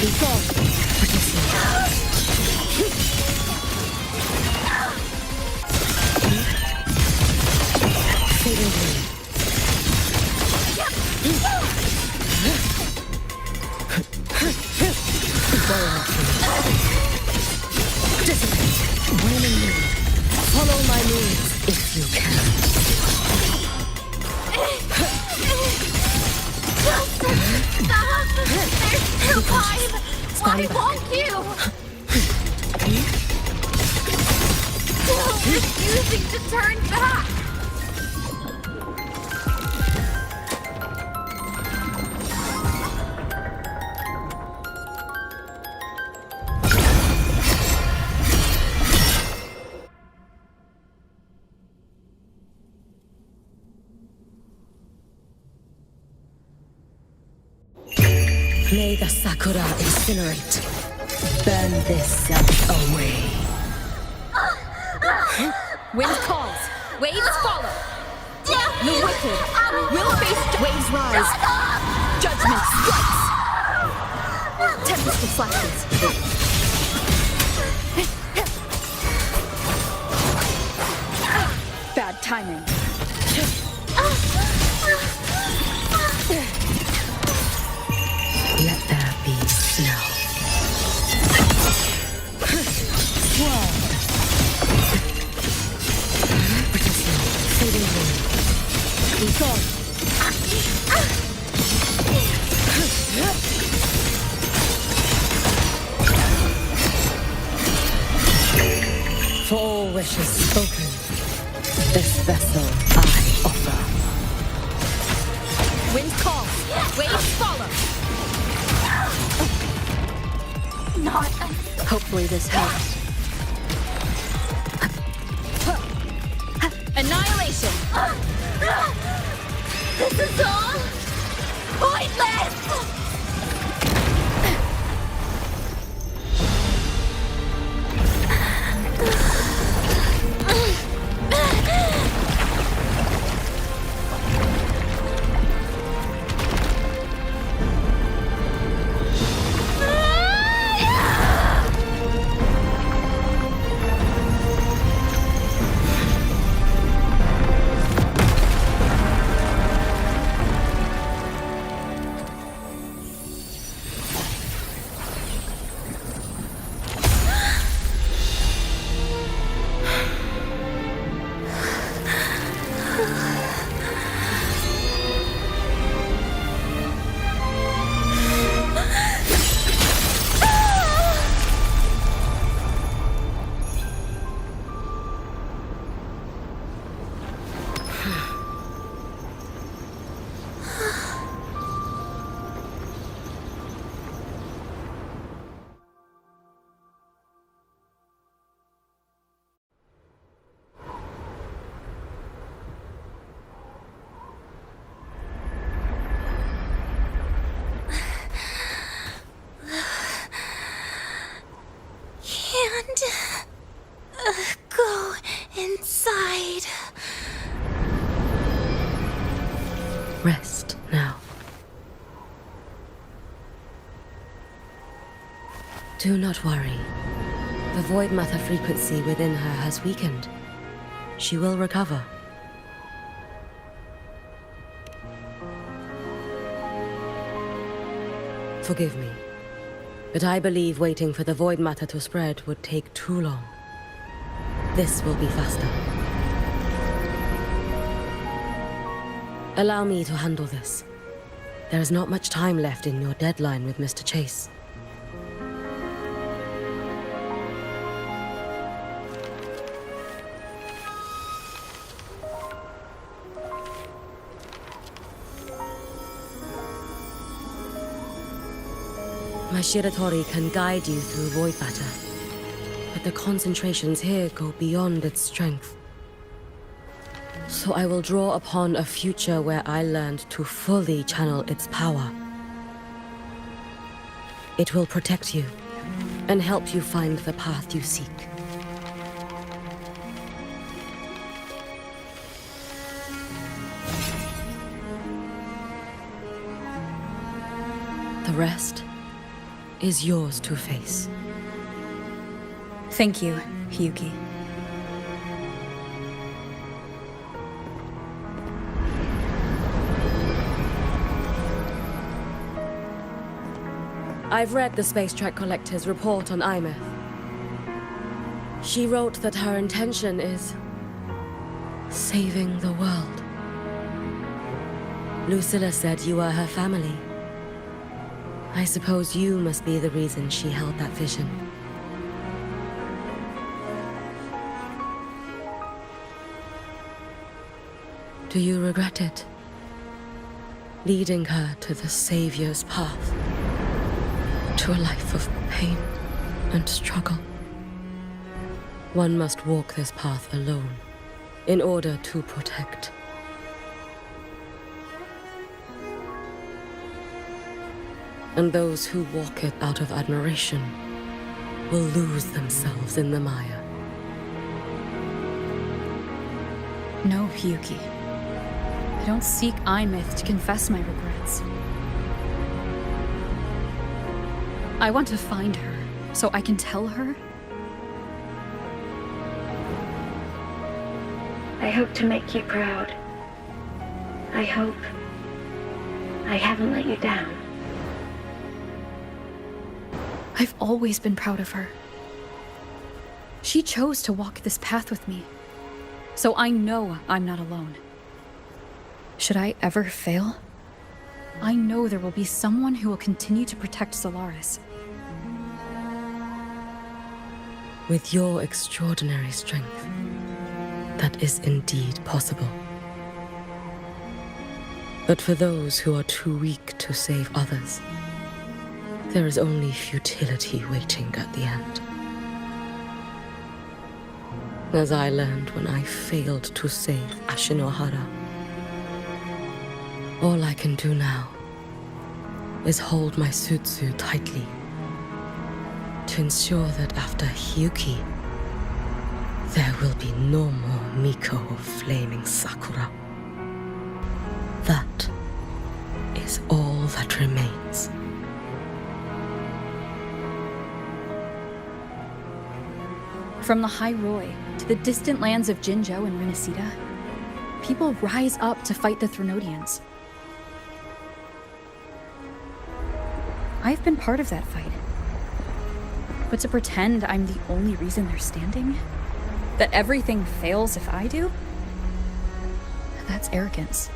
Before fading blue. Dissipate. Waning mood. Follow my moves if you can. Stop! There's still time! Why won't you? Still refusing to turn back! May the Sakura incinerate. Burn this self away. Wind calls. Waves follow. The wicked will face waves rise. Judgment strikes. Tempest of flashes. Bad timing. Let there be snow. Swirl. Fading blue. Be gone. For all wishes spoken, this vessel I offer. Wind calls. Waves follow. Not Hopefully this helps. Annihilation! This is all pointless! Go inside. Rest now. Do not worry. The void matter frequency within her has weakened. She will recover. Forgive me, but I believe waiting for the void matter to spread would take too long. This will be faster. Allow me to handle this. There is not much time left in your deadline with Mr. Chase. My Shiratori can guide you through void matter, but the concentrations here go beyond its strength. So I will draw upon a future where I learned to fully channel its power. It will protect you and help you find the path you seek. The rest is yours to face. Thank you, Hyuki. I've read the Space Trek Collector's report on Imeth. She wrote that her intention is saving the world. Lucilla said you were her family. I suppose you must be the reason she held that vision. Do you regret it? Leading her to the Savior's path? To a life of pain and struggle? One must walk this path alone in order to protect. And those who walk it out of admiration will lose themselves in the mire. No, Hyuki. I don't seek Imeth to confess my regrets. I want to find her, so I can tell her. I hope to make you proud. I hope I haven't let you down. I've always been proud of her. She chose to walk this path with me, so I know I'm not alone. Should I ever fail, I know there will be someone who will continue to protect Solaris. With your extraordinary strength, that is indeed possible. But for those who are too weak to save others, there is only futility waiting at the end. As I learned when I failed to save Ashinohara. All I can do now is hold my Sutsu tightly to ensure that after Hyuki, there will be no more Miko of flaming Sakura. That is all that remains. From the High Roy to the distant lands of Jinzhou and Renacida, people rise up to fight the Threnodians. I've been part of that fight. But to pretend I'm the only reason they're standing? That everything fails if I do? That's arrogance.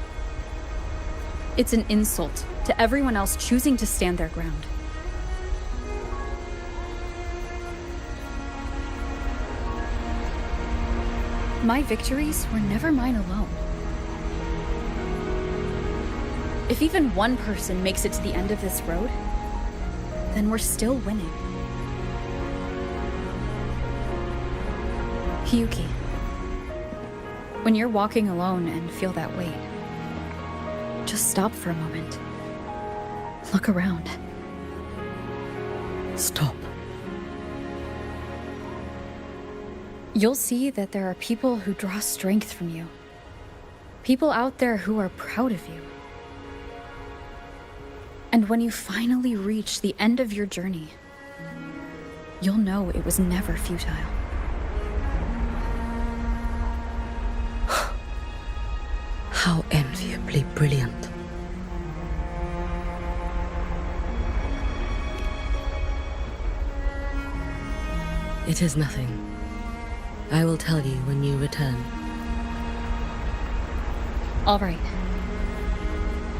It's an insult to everyone else choosing to stand their ground. My victories were never mine alone. If even one person makes it to the end of this road, then we're still winning. Hyuki, when you're walking alone and feel that weight, just stop for a moment. Look around. Stop. You'll see that there are people who draw strength from you. People out there who are proud of you. And when you finally reach the end of your journey, you'll know it was never futile. How enviably brilliant. It is nothing. I will tell you when you return. All right.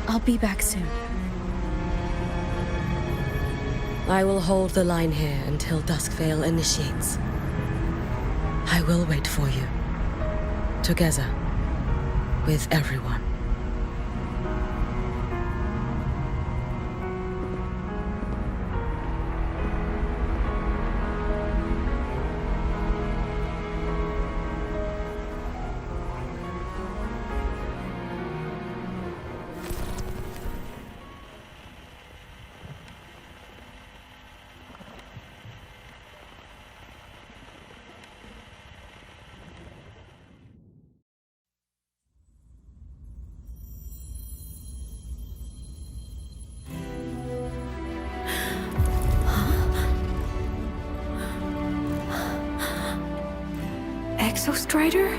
I'll be back soon. I will hold the line here until Duskvale initiates. I will wait for you. Together. With everyone. Exostrider?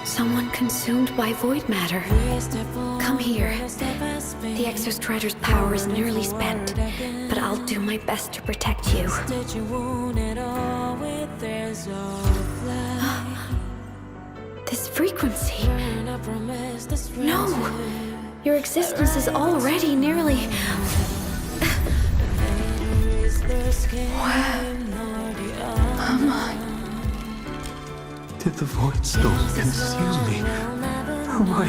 Someone consumed by void matter. Come here. The Exostrider's power is nearly spent, but I'll do my best to protect you. This frequency. No! Your existence is already nearly... Where am I? Did the void storm consume me? Am I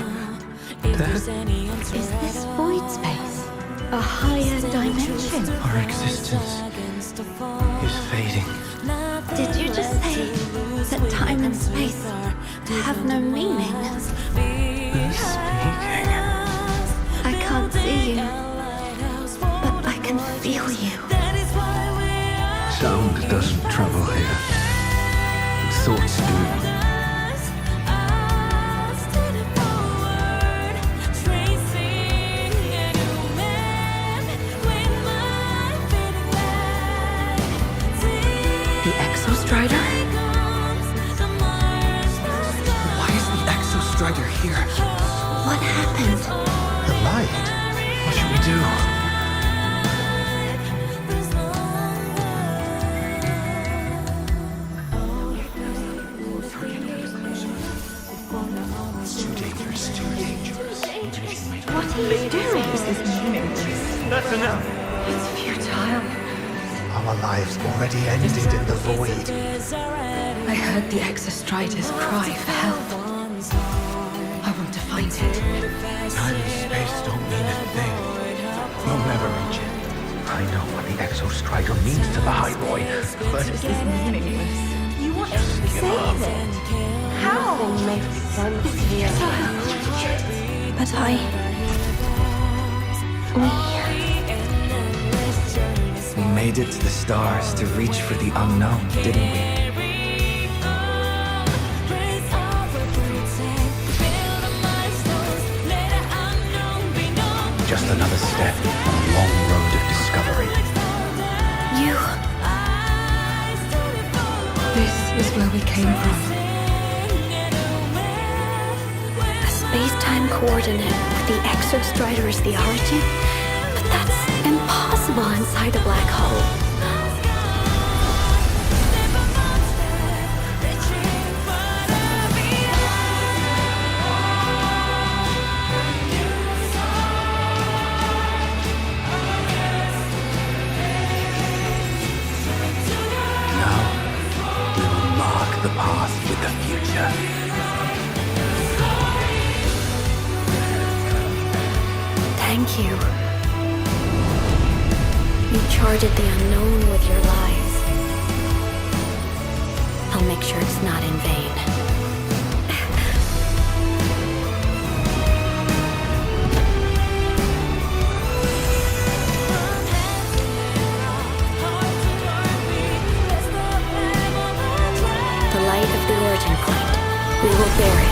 dead? Is this void space a higher dimension? Our existence is fading. Did you just say that time and space have no meaning? Who's speaking? I can't see you, but I can feel you. Sound doesn't travel here. Thoughts do. The Exostrider? Why is the Exostrider here? What happened? The light? What should we do? It's too dangerous, too dangerous. What are you doing? That's enough. It's futile. Our lives already ended in the void. I heard the Exostrider's cry for help. I want to find it. Time and space don't mean a thing. You'll never reach it. I know what the Exostrider means to the High Boy, but This is meaningless. You want to save it? How? It's futile. But we made it to the stars to reach for the unknown, didn't we? Just another step on a long road of discovery. You. This is where we came from. a space-time coordinate with the Exostrider as the origin? But that's impossible inside a black hole. The path with the future. Thank you. You charted the unknown with your lives. I'll make sure it's not in vain. Of the origin point. We will bear it.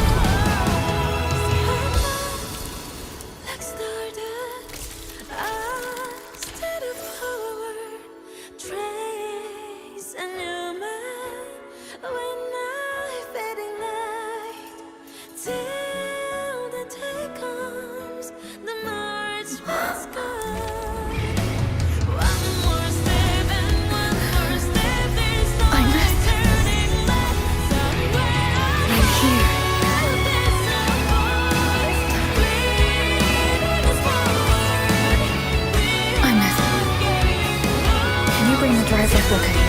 Look at here.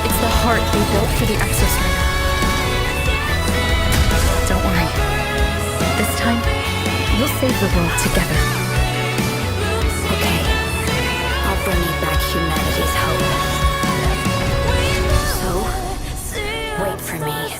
It's the heart they built for the Exostrider. Don't worry. This time, we'll save the world together. Okay. I'll bring you back humanity's hope. So, wait for me.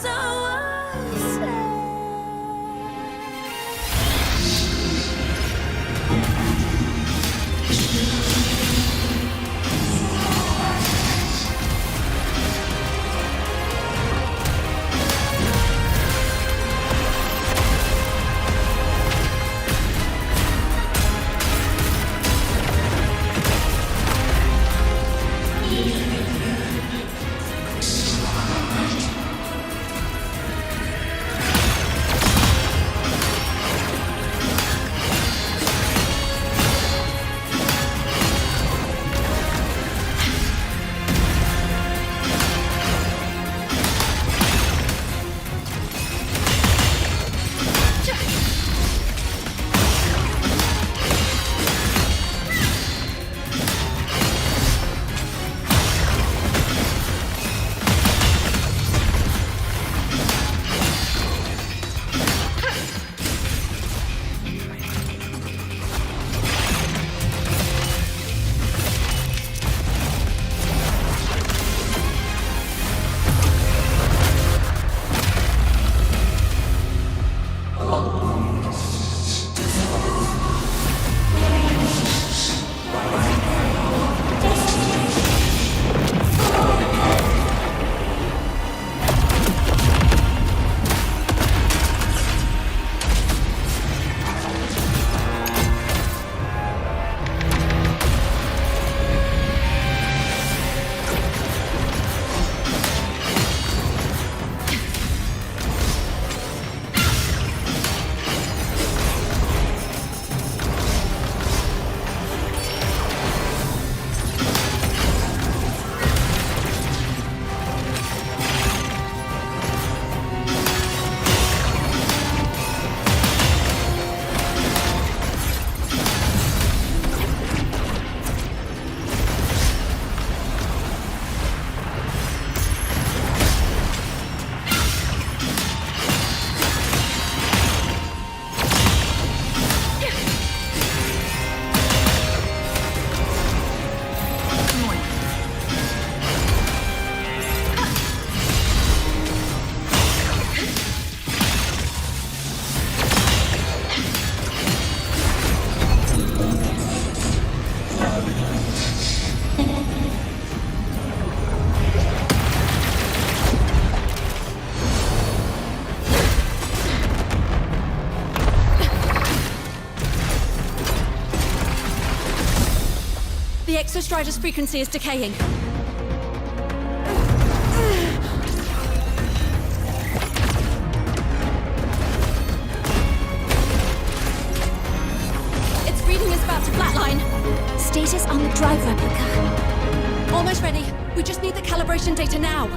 Exostrider's frequency is decaying. Its reading is about to flatline. Status on the drive replica. Almost ready. We just need the calibration data now.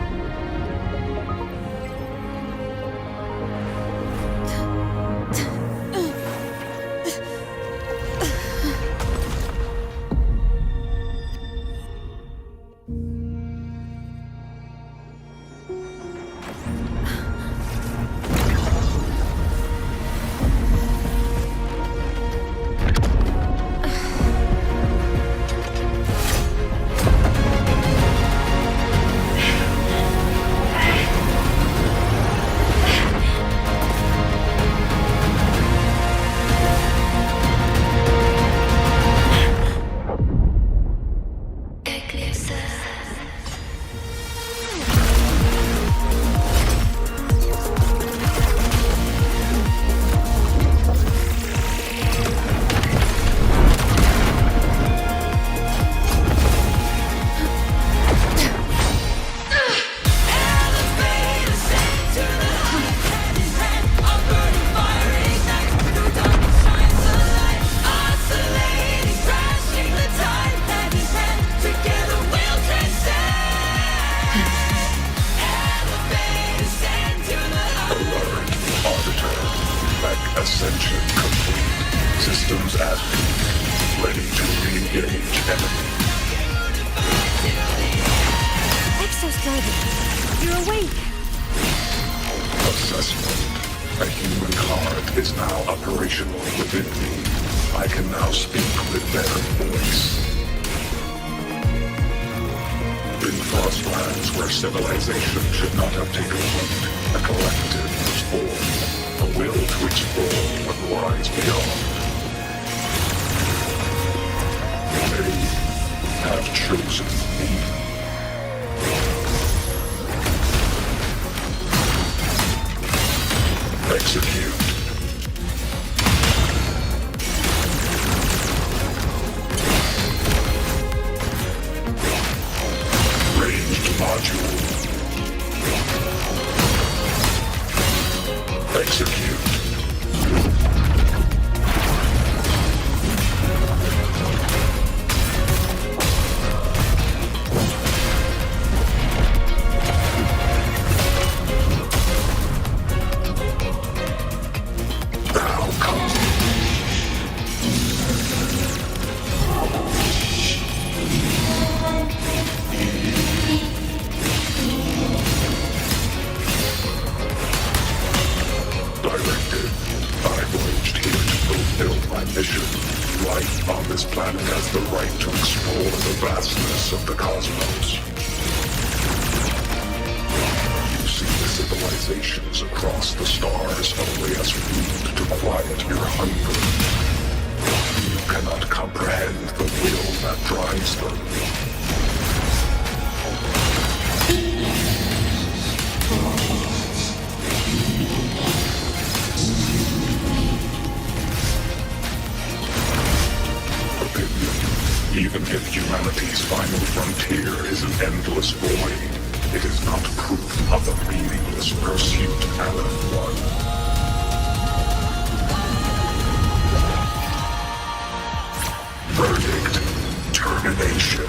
Ascension complete. Systems at peak. Ready to re-engage enemy. Exostrider, you're awake. Assessment. A human card is now operational within me. I can now speak with their voice. In Frostlands, where civilization should not have taken root, a collective was born. A will to explore what lies beyond. They have chosen me. Execute. Ranged module. Execute. Now come. Directed, I voyaged here to fulfill my mission. Life on this planet has the right to explore the vastness of the cosmos. You see the civilizations across the stars only as food to quiet your hunger. You cannot comprehend the will that drives them. Even if humanity's final frontier is an endless void, it is not proof of the meaningless pursuit Alan won. Verdict: termination.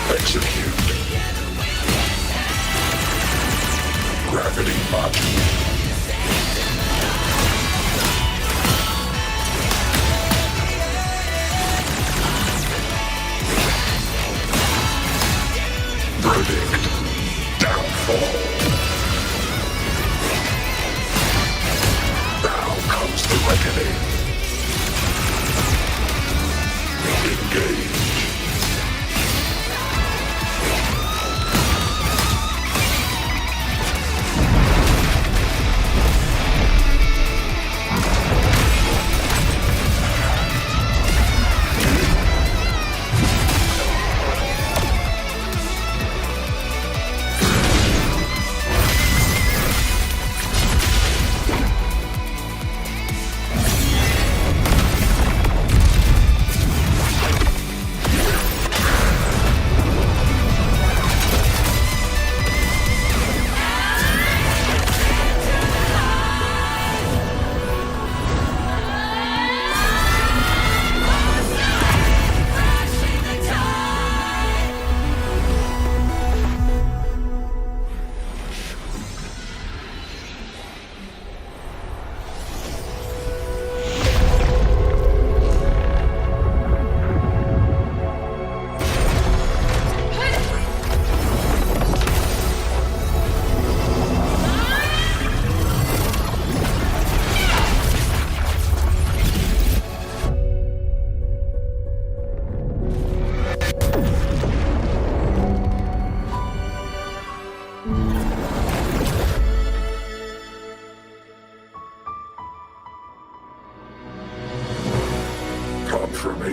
Execute. Gravity module. Verdict: downfall. Now comes the reckoning. Engage.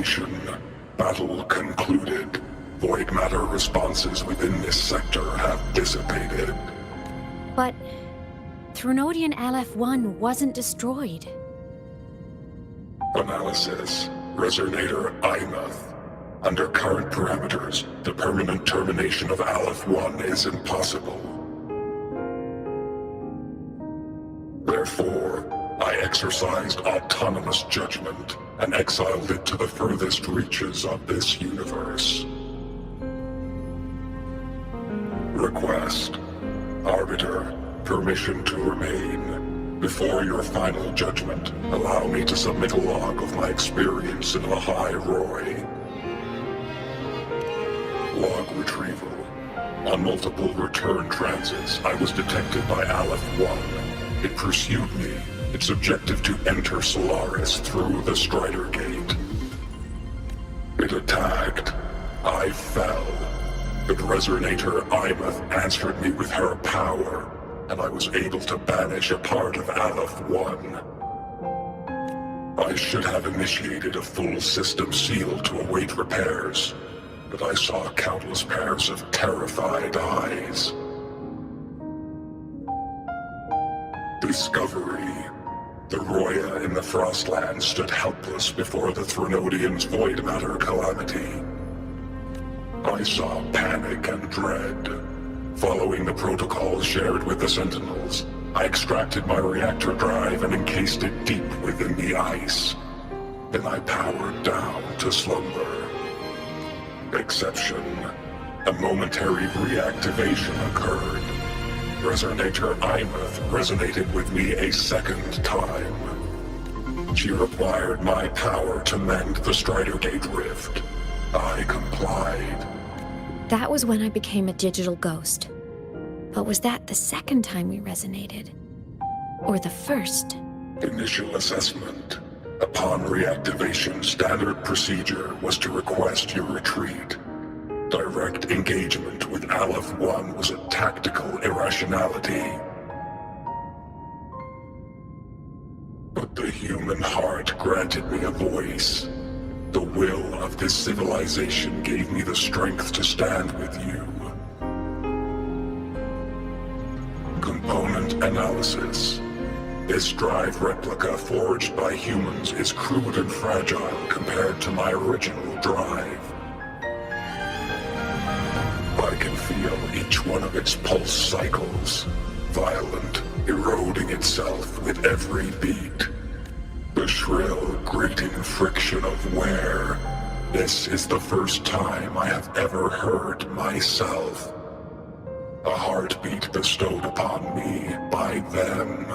Confirmation. Battle concluded. Void matter responses within this sector have dissipated. But Threnodian LF-1 wasn't destroyed. Analysis. Resonator Imuth. Under current parameters, the permanent termination of Aleph-1 is impossible. Therefore, I exercised autonomous judgment and exiled it to the furthest reaches of this universe. Request. Arbiter, permission to remain. Before your final judgment, allow me to submit a log of my experience in Lahai Roy. Log retrieval. On multiple return transits, I was detected by Aleph-1. It pursued me, its objective to enter Solaris through the Strider Gate. It attacked. I fell. But Resonator Imuth answered me with her power, and I was able to banish a part of Aleph-1. I should have initiated a full system seal to await repairs, but I saw countless pairs of terrified eyes. Discovery. The Roya in the Frostland stood helpless before the Threnodians' void matter calamity. I saw panic and dread. Following the protocols shared with the Sentinels, I extracted my reactor drive and encased it deep within the ice. Then I powered down to slumber. Exception. A momentary reactivation occurred. Resonator Imuth resonated with me a second time. She required my power to mend the Strider Gate rift. I complied. That was when I became a digital ghost. But was that the second time we resonated? Or the first? Initial assessment. Upon reactivation, standard procedure was to request your retreat. Direct engagement with Aleph-1 was a tactical irrationality. But the human heart granted me a voice. The will of this civilization gave me the strength to stand with you. Component analysis. This drive replica forged by humans is crude and fragile compared to my original drive. I can feel each one of its pulse cycles, violent, eroding itself with every beat. The shrill, grating friction of wear. This is the first time I have ever heard myself. A heartbeat bestowed upon me by them.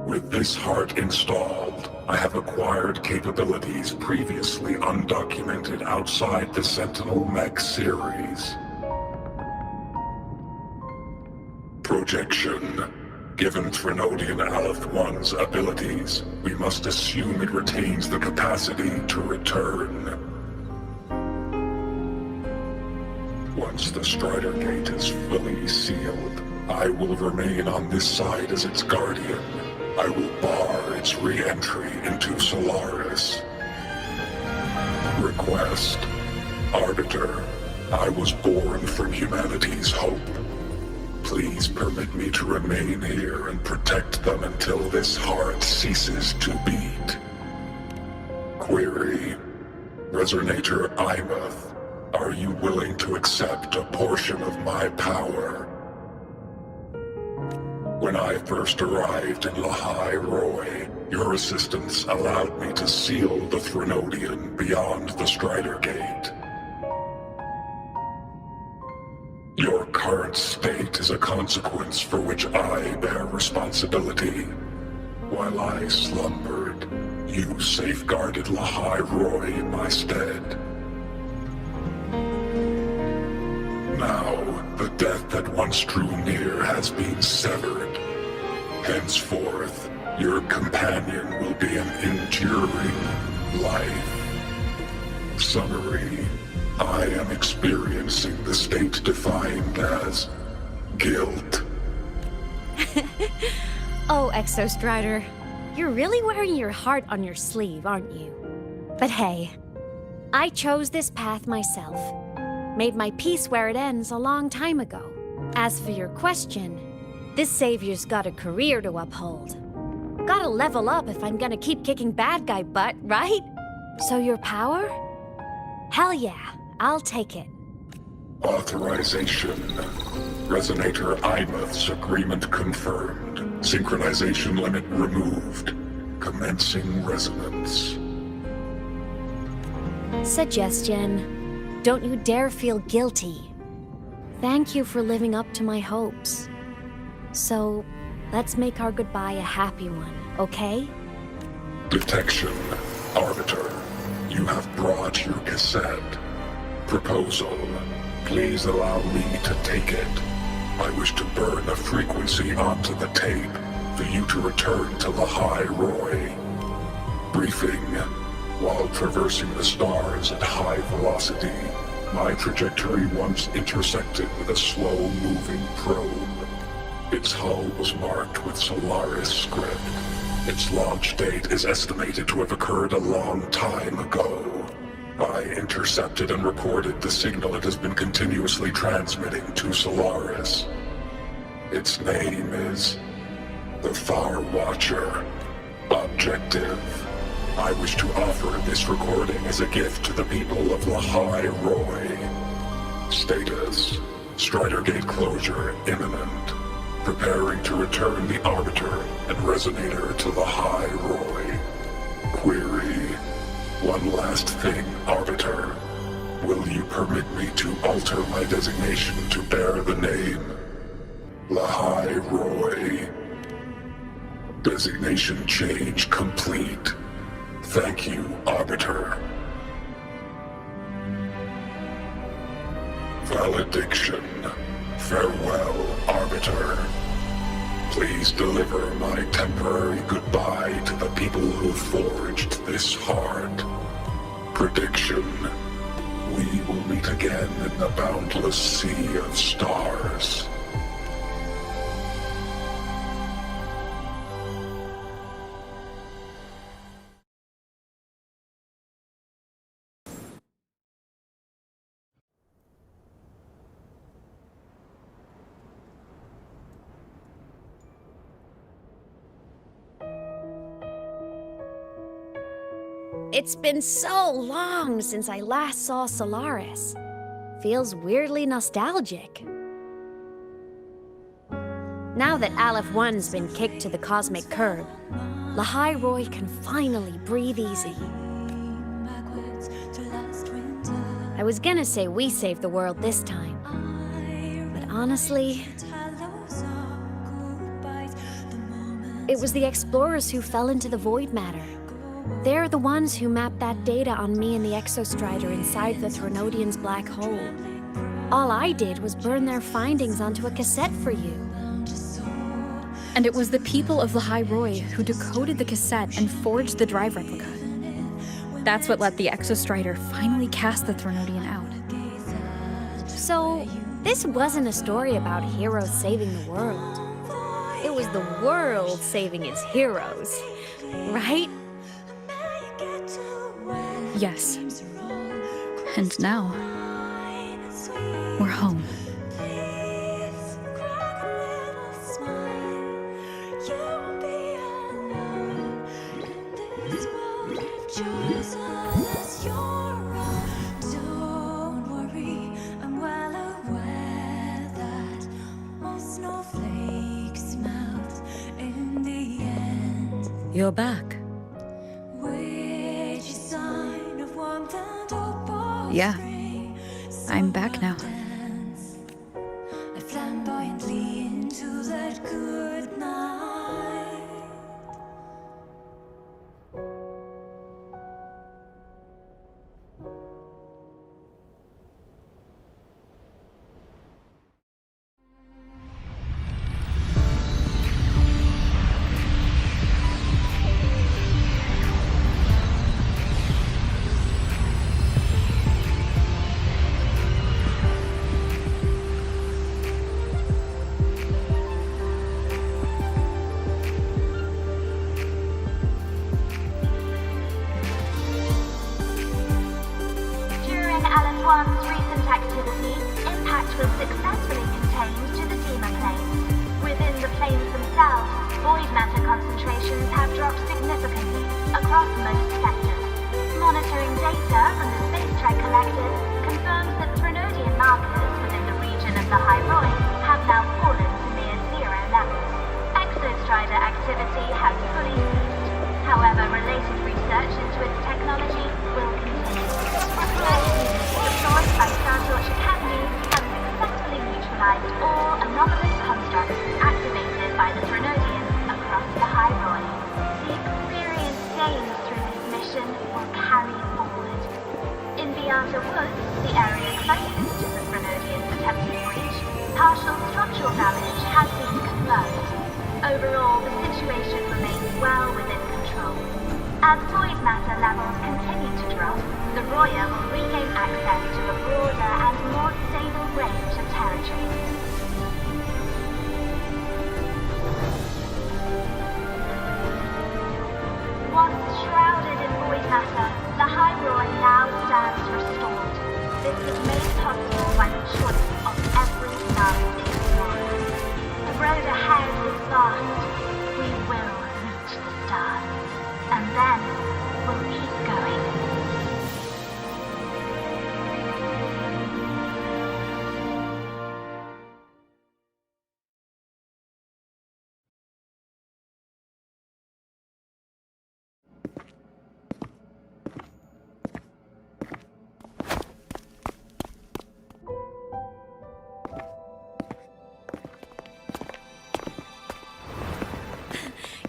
With this heart installed, I have acquired capabilities previously undocumented outside the Sentinel Mech series. Projection. Given Threnodian Aleph-1's abilities, we must assume it retains the capacity to return. Once the Strider Gate is fully sealed, I will remain on this side as its guardian. I will bar its re-entry into Solaris. Request. Arbiter, I was born from humanity's hope. Please permit me to remain here and protect them until this heart ceases to beat. Query. Resonator Imuth, are you willing to accept a portion of my power? When I first arrived in Lahai Roy, your assistance allowed me to seal the Threnodian beyond the Strider Gate. Your current state is a consequence for which I bear responsibility. While I slumbered, you safeguarded Lahai Roy in my stead. Now, the death that once drew near has been severed. Henceforth, your companion will be an enduring life. Summary. I am experiencing the state defined as guilt. Oh, Exostrider. You're really wearing your heart on your sleeve, aren't you? But hey, I chose this path myself. Made my peace where it ends a long time ago. As for your question, this savior's got a career to uphold. Gotta level up if I'm gonna keep kicking bad guy butt, right? So your power? Hell yeah, I'll take it. Authorization. Resonator Imouth's agreement confirmed. Synchronization limit removed. Commencing resonance. Suggestion. Don't you dare feel guilty. Thank you for living up to my hopes. So, let's make our goodbye a happy one, okay? Detection. Arbiter, you have brought your cassette. Proposal. Please allow me to take it. I wish to burn a frequency onto the tape for you to return to Lahai Roy. Briefing. While traversing the stars at high velocity, my trajectory once intersected with a slow-moving probe. Its hull was marked with Solaris script. Its launch date is estimated to have occurred a long time ago. I intercepted and recorded the signal it has been continuously transmitting to Solaris. Its name is the Far Watcher. Objective. I wish to offer this recording as a gift to the people of Lahai Roy. Status. Strider Gate closure imminent. Preparing to return the Arbiter and Resonator to Lahai Roy. Query. One last thing, Arbiter. Will you permit me to alter my designation to bear the name Lahai Roy? Designation change complete. Thank you, Arbiter. Valediction. Farewell, Arbiter. Please deliver my temporary goodbye to the people who forged this heart. Prediction. We will meet again in the boundless sea of stars. It's been so long since I last saw Solaris. Feels weirdly nostalgic. Now that Aleph 1's been kicked to the cosmic curb, Lahai Roy can finally breathe easy. I was gonna say we saved the world this time, but honestly, it was the explorers who fell into the void matter. They're the ones who mapped that data on me and the Exostrider inside the Thronodian's black hole. All I did was burn their findings onto a cassette for you. And it was the people of Lahai Roy who decoded the cassette and forged the drive replica. That's what let the Exostrider finally cast the Thronodian out. So, this wasn't a story about heroes saving the world. It was the world saving its heroes, right? Yes. And now, we're home. You're back. Yeah. I'm back now. south, void matter concentrations have dropped significantly across most sectors. Monitoring data from the space trek collectors confirms that Threnodian markers within the region of the High Void have now fallen to near zero levels. Exostrider activity has fully ceased. However, related research into its technology will continue. Research units deployed by Startorch Academy have successfully neutralized all anomalous constructs activated by the Threnodians across the High Void. The experience gained through this mission will carry forward. In the Outer Woods, the area closest to the Threnodians' attempted breach, partial structural damage has been confirmed. Overall, the situation remains well within control. As void matter levels continue to drop, the Roya will regain access to a broader and more stable range of territory. Once shrouded in void matter, the High Roy now stands restored. This was made possible by the choice of every last explorer. The road ahead is vast. We will reach the stars. And then we'll keep going.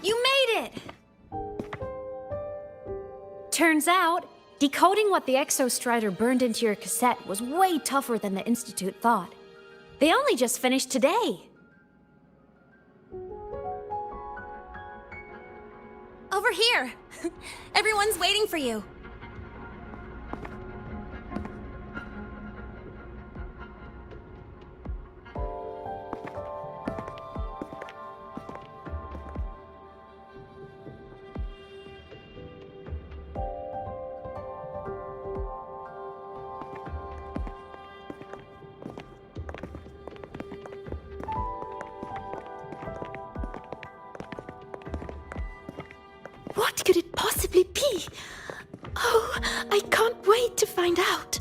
You made it! Turns out, decoding what the Exostrider burned into your cassette was way tougher than the Institute thought. They only just finished today. Over here! Everyone's waiting for you. What could it possibly be? Oh, I can't wait to find out.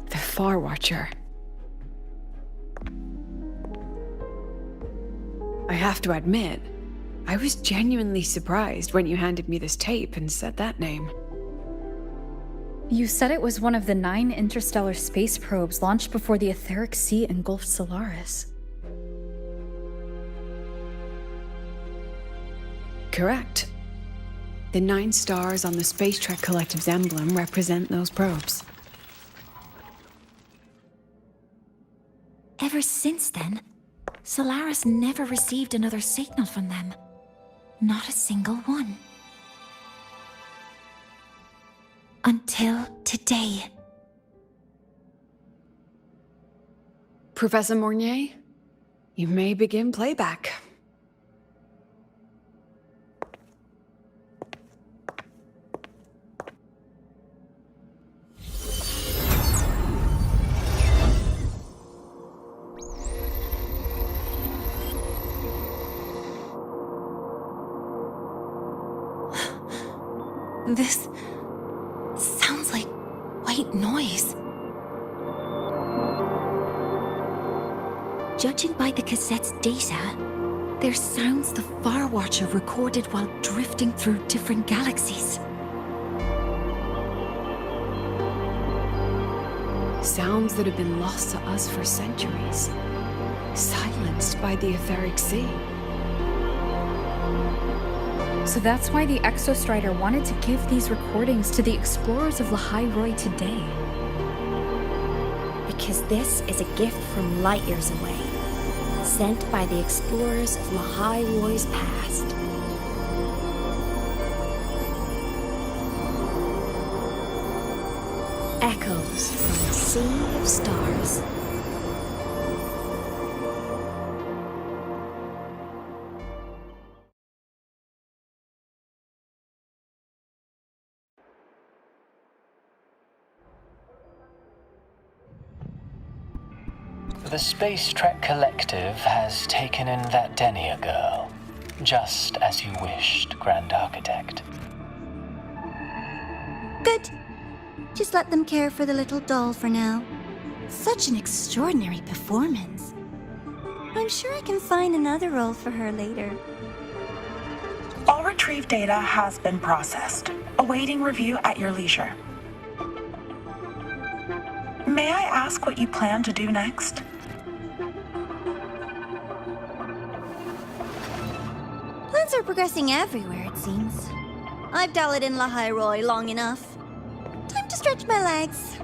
The Far Watcher. I have to admit, I was genuinely surprised when you handed me this tape and said that name. You said it was one of the 9 interstellar space probes launched before the Etheric Sea engulfed Solaris. Correct. The 9 stars on the Space Trek Collective's emblem represent those probes. Ever since then, Solaris never received another signal from them. Not a single one. Until today. Professor Mornier, you may begin playback. This sounds like white noise. Judging by the cassette's data, they're sounds the Far Watcher recorded while drifting through different galaxies. Sounds that have been lost to us for centuries. Silenced by the Etheric Sea. So that's why the Exostrider wanted to give these recordings to the explorers of Lahai-Roi today. Because this is a gift from light years away, sent by the explorers of Lahai-Roi's past. Echoes from a sea of stars. The Space Trek Collective has taken in that Denia girl, just as you wished, Grand Architect. Good. Just let them care for the little doll for now. Such an extraordinary performance. I'm sure I can find another role for her later. All retrieved data has been processed, awaiting review at your leisure. May I ask what you plan to do next? Plans are progressing everywhere, it seems. I've dallied in La Roy long enough. Time to stretch my legs.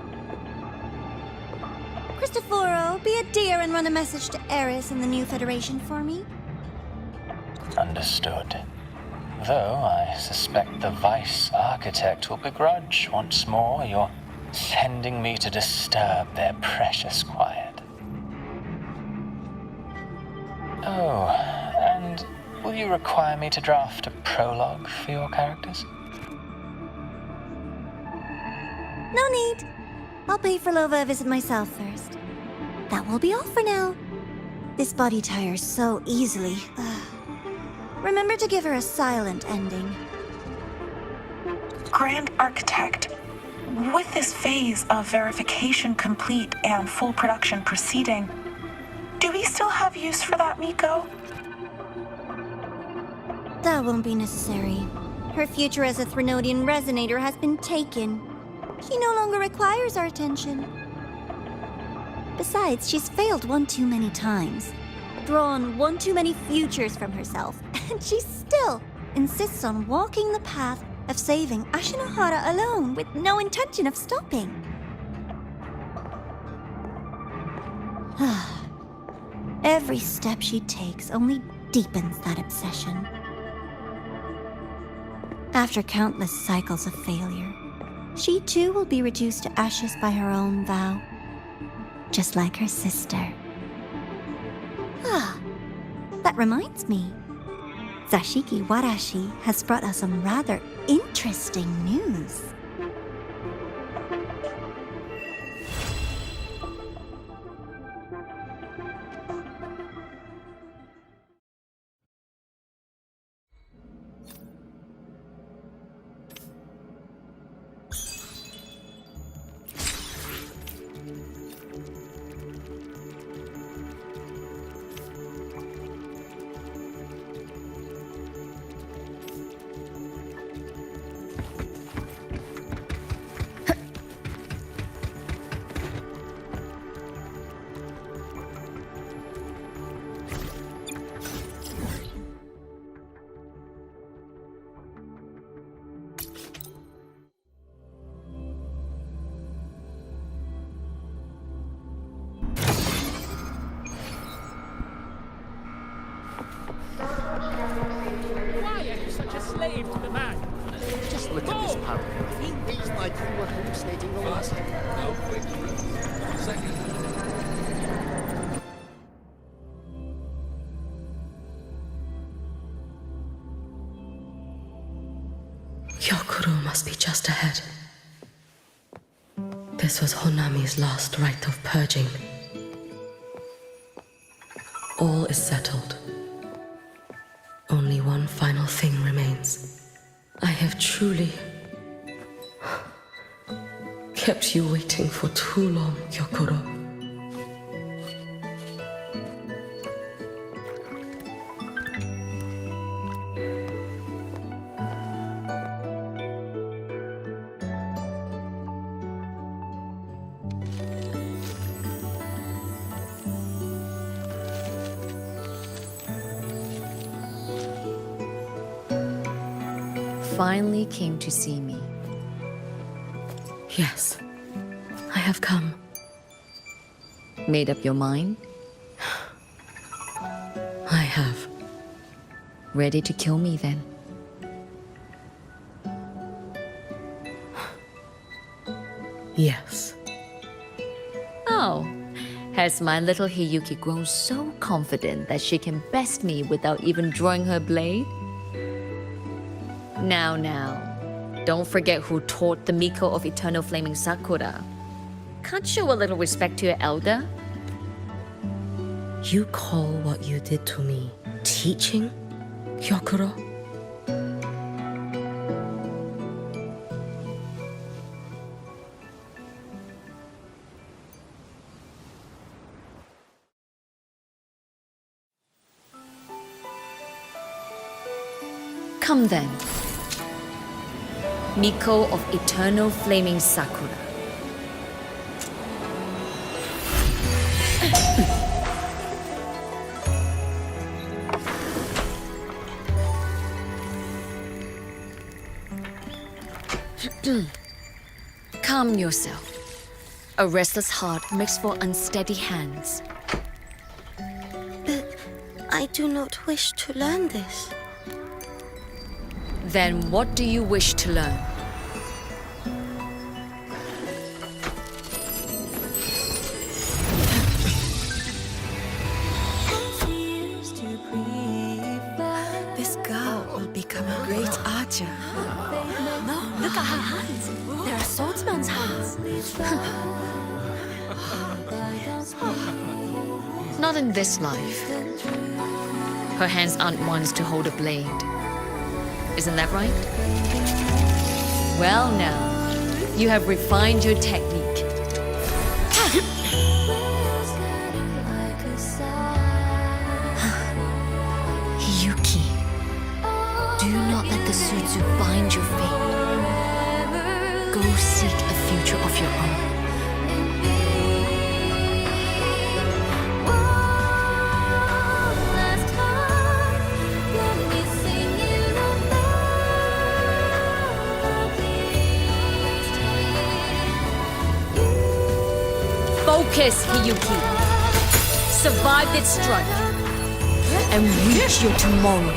Cristoforo, be a dear and run a message to Eris and the new Federation for me. Understood. Though I suspect the Vice Architect will begrudge once more your sending me to disturb their precious quiet. Oh, and will you require me to draft a prologue for your characters? No need. I'll pay for Lova a visit myself first. That will be all for now. This body tires so easily. Remember to give her a silent ending. Grand Architect, with this phase of verification complete and full production proceeding, do we still have use for that Miko? That won't be necessary. Her future as a Threnodian resonator has been taken. She no longer requires our attention. Besides, she's failed one too many times, drawn one too many futures from herself, and she still insists on walking the path of saving Ashinohara alone with no intention of stopping. Every step she takes only deepens that obsession. After countless cycles of failure, she too will be reduced to ashes by her own vow, just like her sister. That reminds me. Zashiki Warashi has brought us some rather interesting news. slave to the man. Just look at this pup. He reads like you were hallucinating the last. No quick. Second. Hyokuro must be just ahead. This was Honami's last rite of purging. All is settled. Only one final thing remains. I have truly kept you waiting for too long, Hyokuro. Finally came to see me. Yes, I have come. Made up your mind? I have. Ready to kill me then? Yes. Oh, has my little Hiyuki grown so confident that she can best me without even drawing her blade? Now, don't forget who taught the Miko of Eternal Flaming Sakura. Can't show a little respect to your elder? You call what you did to me teaching, Hyokuro? Come then, Miko of Eternal Flaming Sakura. Calm yourself. A restless heart makes for unsteady hands. But I do not wish to learn this. Then what do you wish to learn? This girl will become a great archer. No, look at her hands. They're a swordsman's hands. Not in this life. Her hands aren't ones to hold a blade. Isn't that right? Well now, you have refined your technique. Hiyuki, do not let the Sutsu bind your fate. Go seek a future of your own. Focus, Hiyuki. Survive this strike and reach your tomorrow.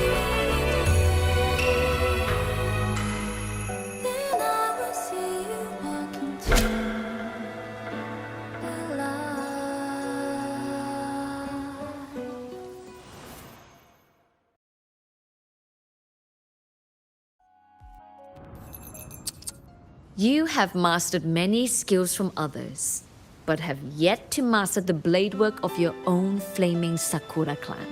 You have mastered many skills from others, but have yet to master the blade work of your own flaming Sakura clan.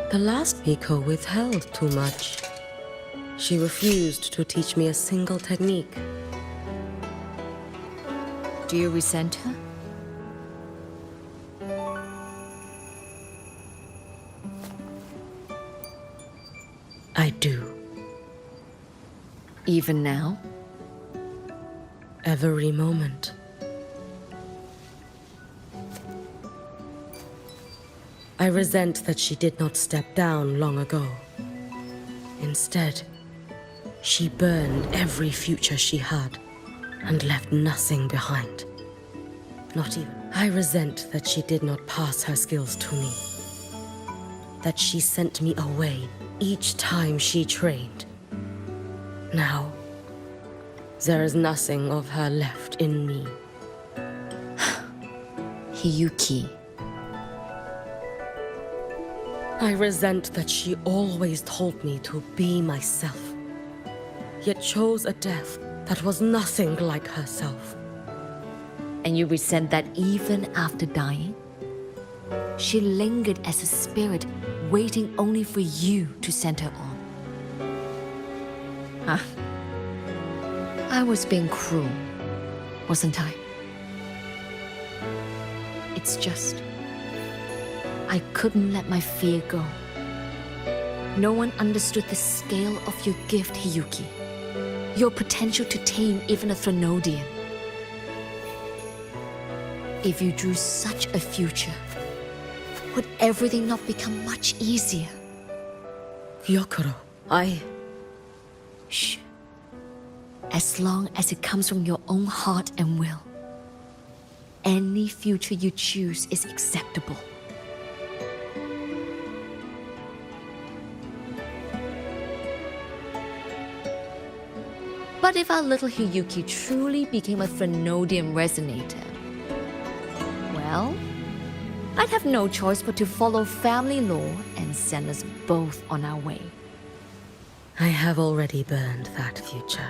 The last Miko withheld too much. She refused to teach me a single technique. Do you resent her? I do. Even now? Every moment. I resent that she did not step down long ago. Instead, she burned every future she had and left nothing behind. Not even. I resent that she did not pass her skills to me. That she sent me away each time she trained. Now, there is nothing of her left in me. Hiyuki. I resent that she always told me to be myself, yet chose a death that was nothing like herself. And you resent that even after dying? She lingered as a spirit, waiting only for you to send her on. Huh? I was being cruel, wasn't I? It's just, I couldn't let my fear go. No one understood the scale of your gift, Hiyuki. Your potential to tame even a Threnodian. If you drew such a future, would everything not become much easier? Hyokuro, Shh. As long as it comes from your own heart and will, any future you choose is acceptable. But if our little Hiyuki truly became a Threnodian resonator, well, I'd have no choice but to follow family law and send us both on our way. I have already burned that future.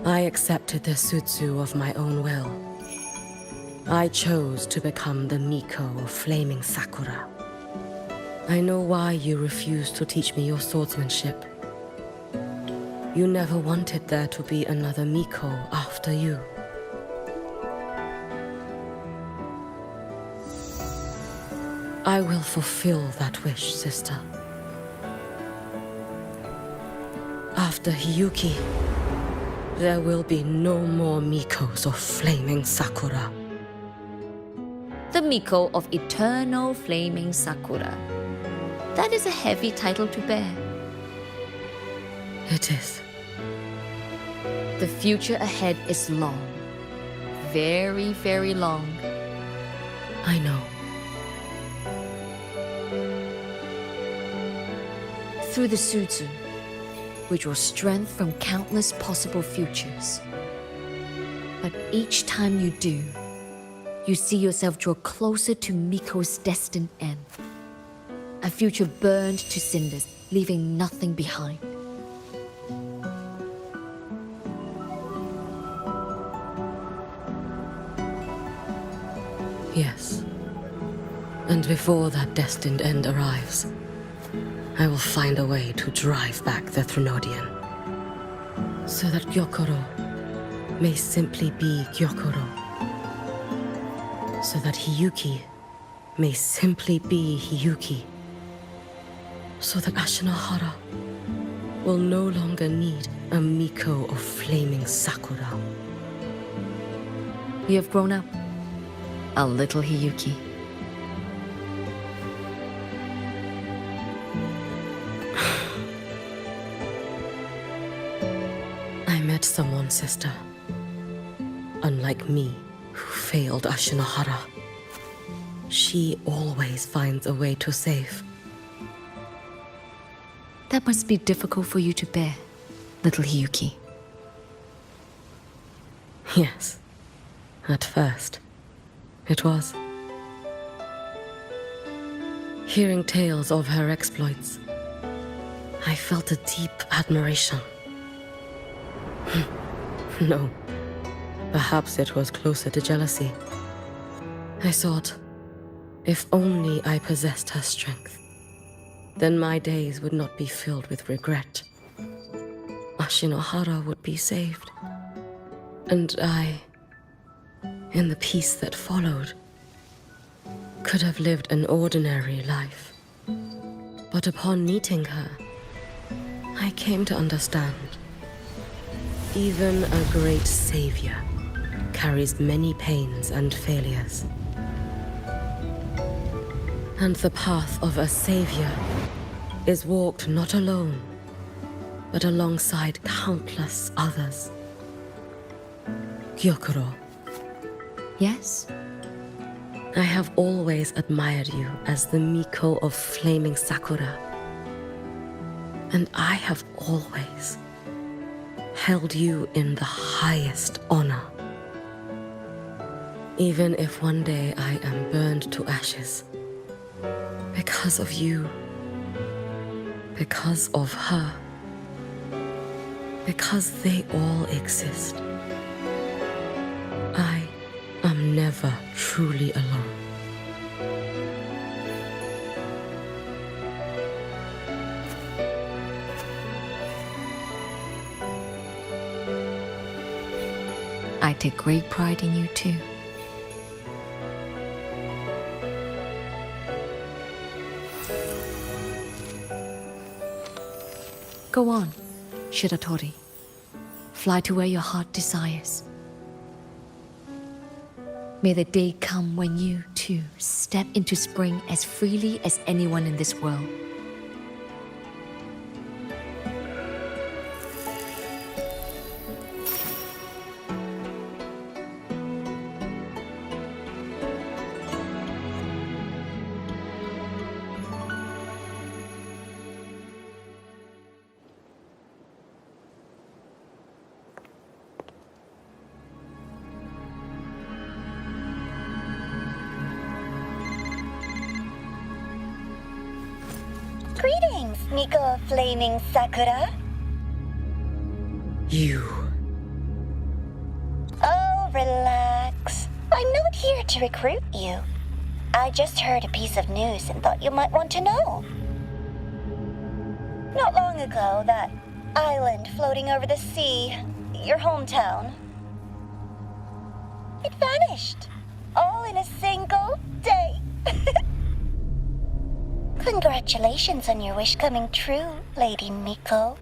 I accepted the Sutsu of my own will, I chose to become the Miko of Flaming Sakura. I know why you refused to teach me your swordsmanship. You never wanted there to be another Miko after you. I will fulfill that wish, sister. After Hiyuki, there will be no more Mikos of Flaming Sakura. The Miko of Eternal Flaming Sakura. That is a heavy title to bear. It is. The future ahead is long. Very, very long. I know. Through the Sutsu, we draw strength from countless possible futures. But each time you do, you see yourself draw closer to Miko's destined end. A future burned to cinders, leaving nothing behind. Yes. And before that destined end arrives, I will find a way to drive back the Threnodian. So that Gyokoro may simply be Gyokoro. So that Hiyuki may simply be Hiyuki. So that Ashinahara will no longer need a Miko of Flaming Sakura. You have grown up. A little Hiyuki. I met someone, sister. Unlike me, who failed Ashinahara. She always finds a way to save. That must be difficult for you to bear, little Hiyuki. Yes. At first, it was. Hearing tales of her exploits, I felt a deep admiration. No. Perhaps it was closer to jealousy. I thought, if only I possessed her strength, then my days would not be filled with regret. Ashinahara would be saved. And I, in the peace that followed, could have lived an ordinary life. But upon meeting her, I came to understand. Even a great savior carries many pains and failures. And the path of a savior is walked not alone, but alongside countless others. Gyokoro. Yes? I have always admired you as the Miko of Flaming Sakura. And I have always held you in the highest honor. Even if one day I am burned to ashes, because of you, because of her, because they all exist, I am never truly alone. I take great pride in you too. Go on, Shiratori. Fly to where your heart desires. May the day come when you, too, step into spring as freely as anyone in this world. Greetings, Miko of Flaming Sakura. You. Oh, relax. I I'm not here to recruit you. I just heard a piece of news and thought you might want to know. Not long ago, that island floating over the sea, your hometown, it vanished. All in a single day. Congratulations on your wish coming true, Lady Miko.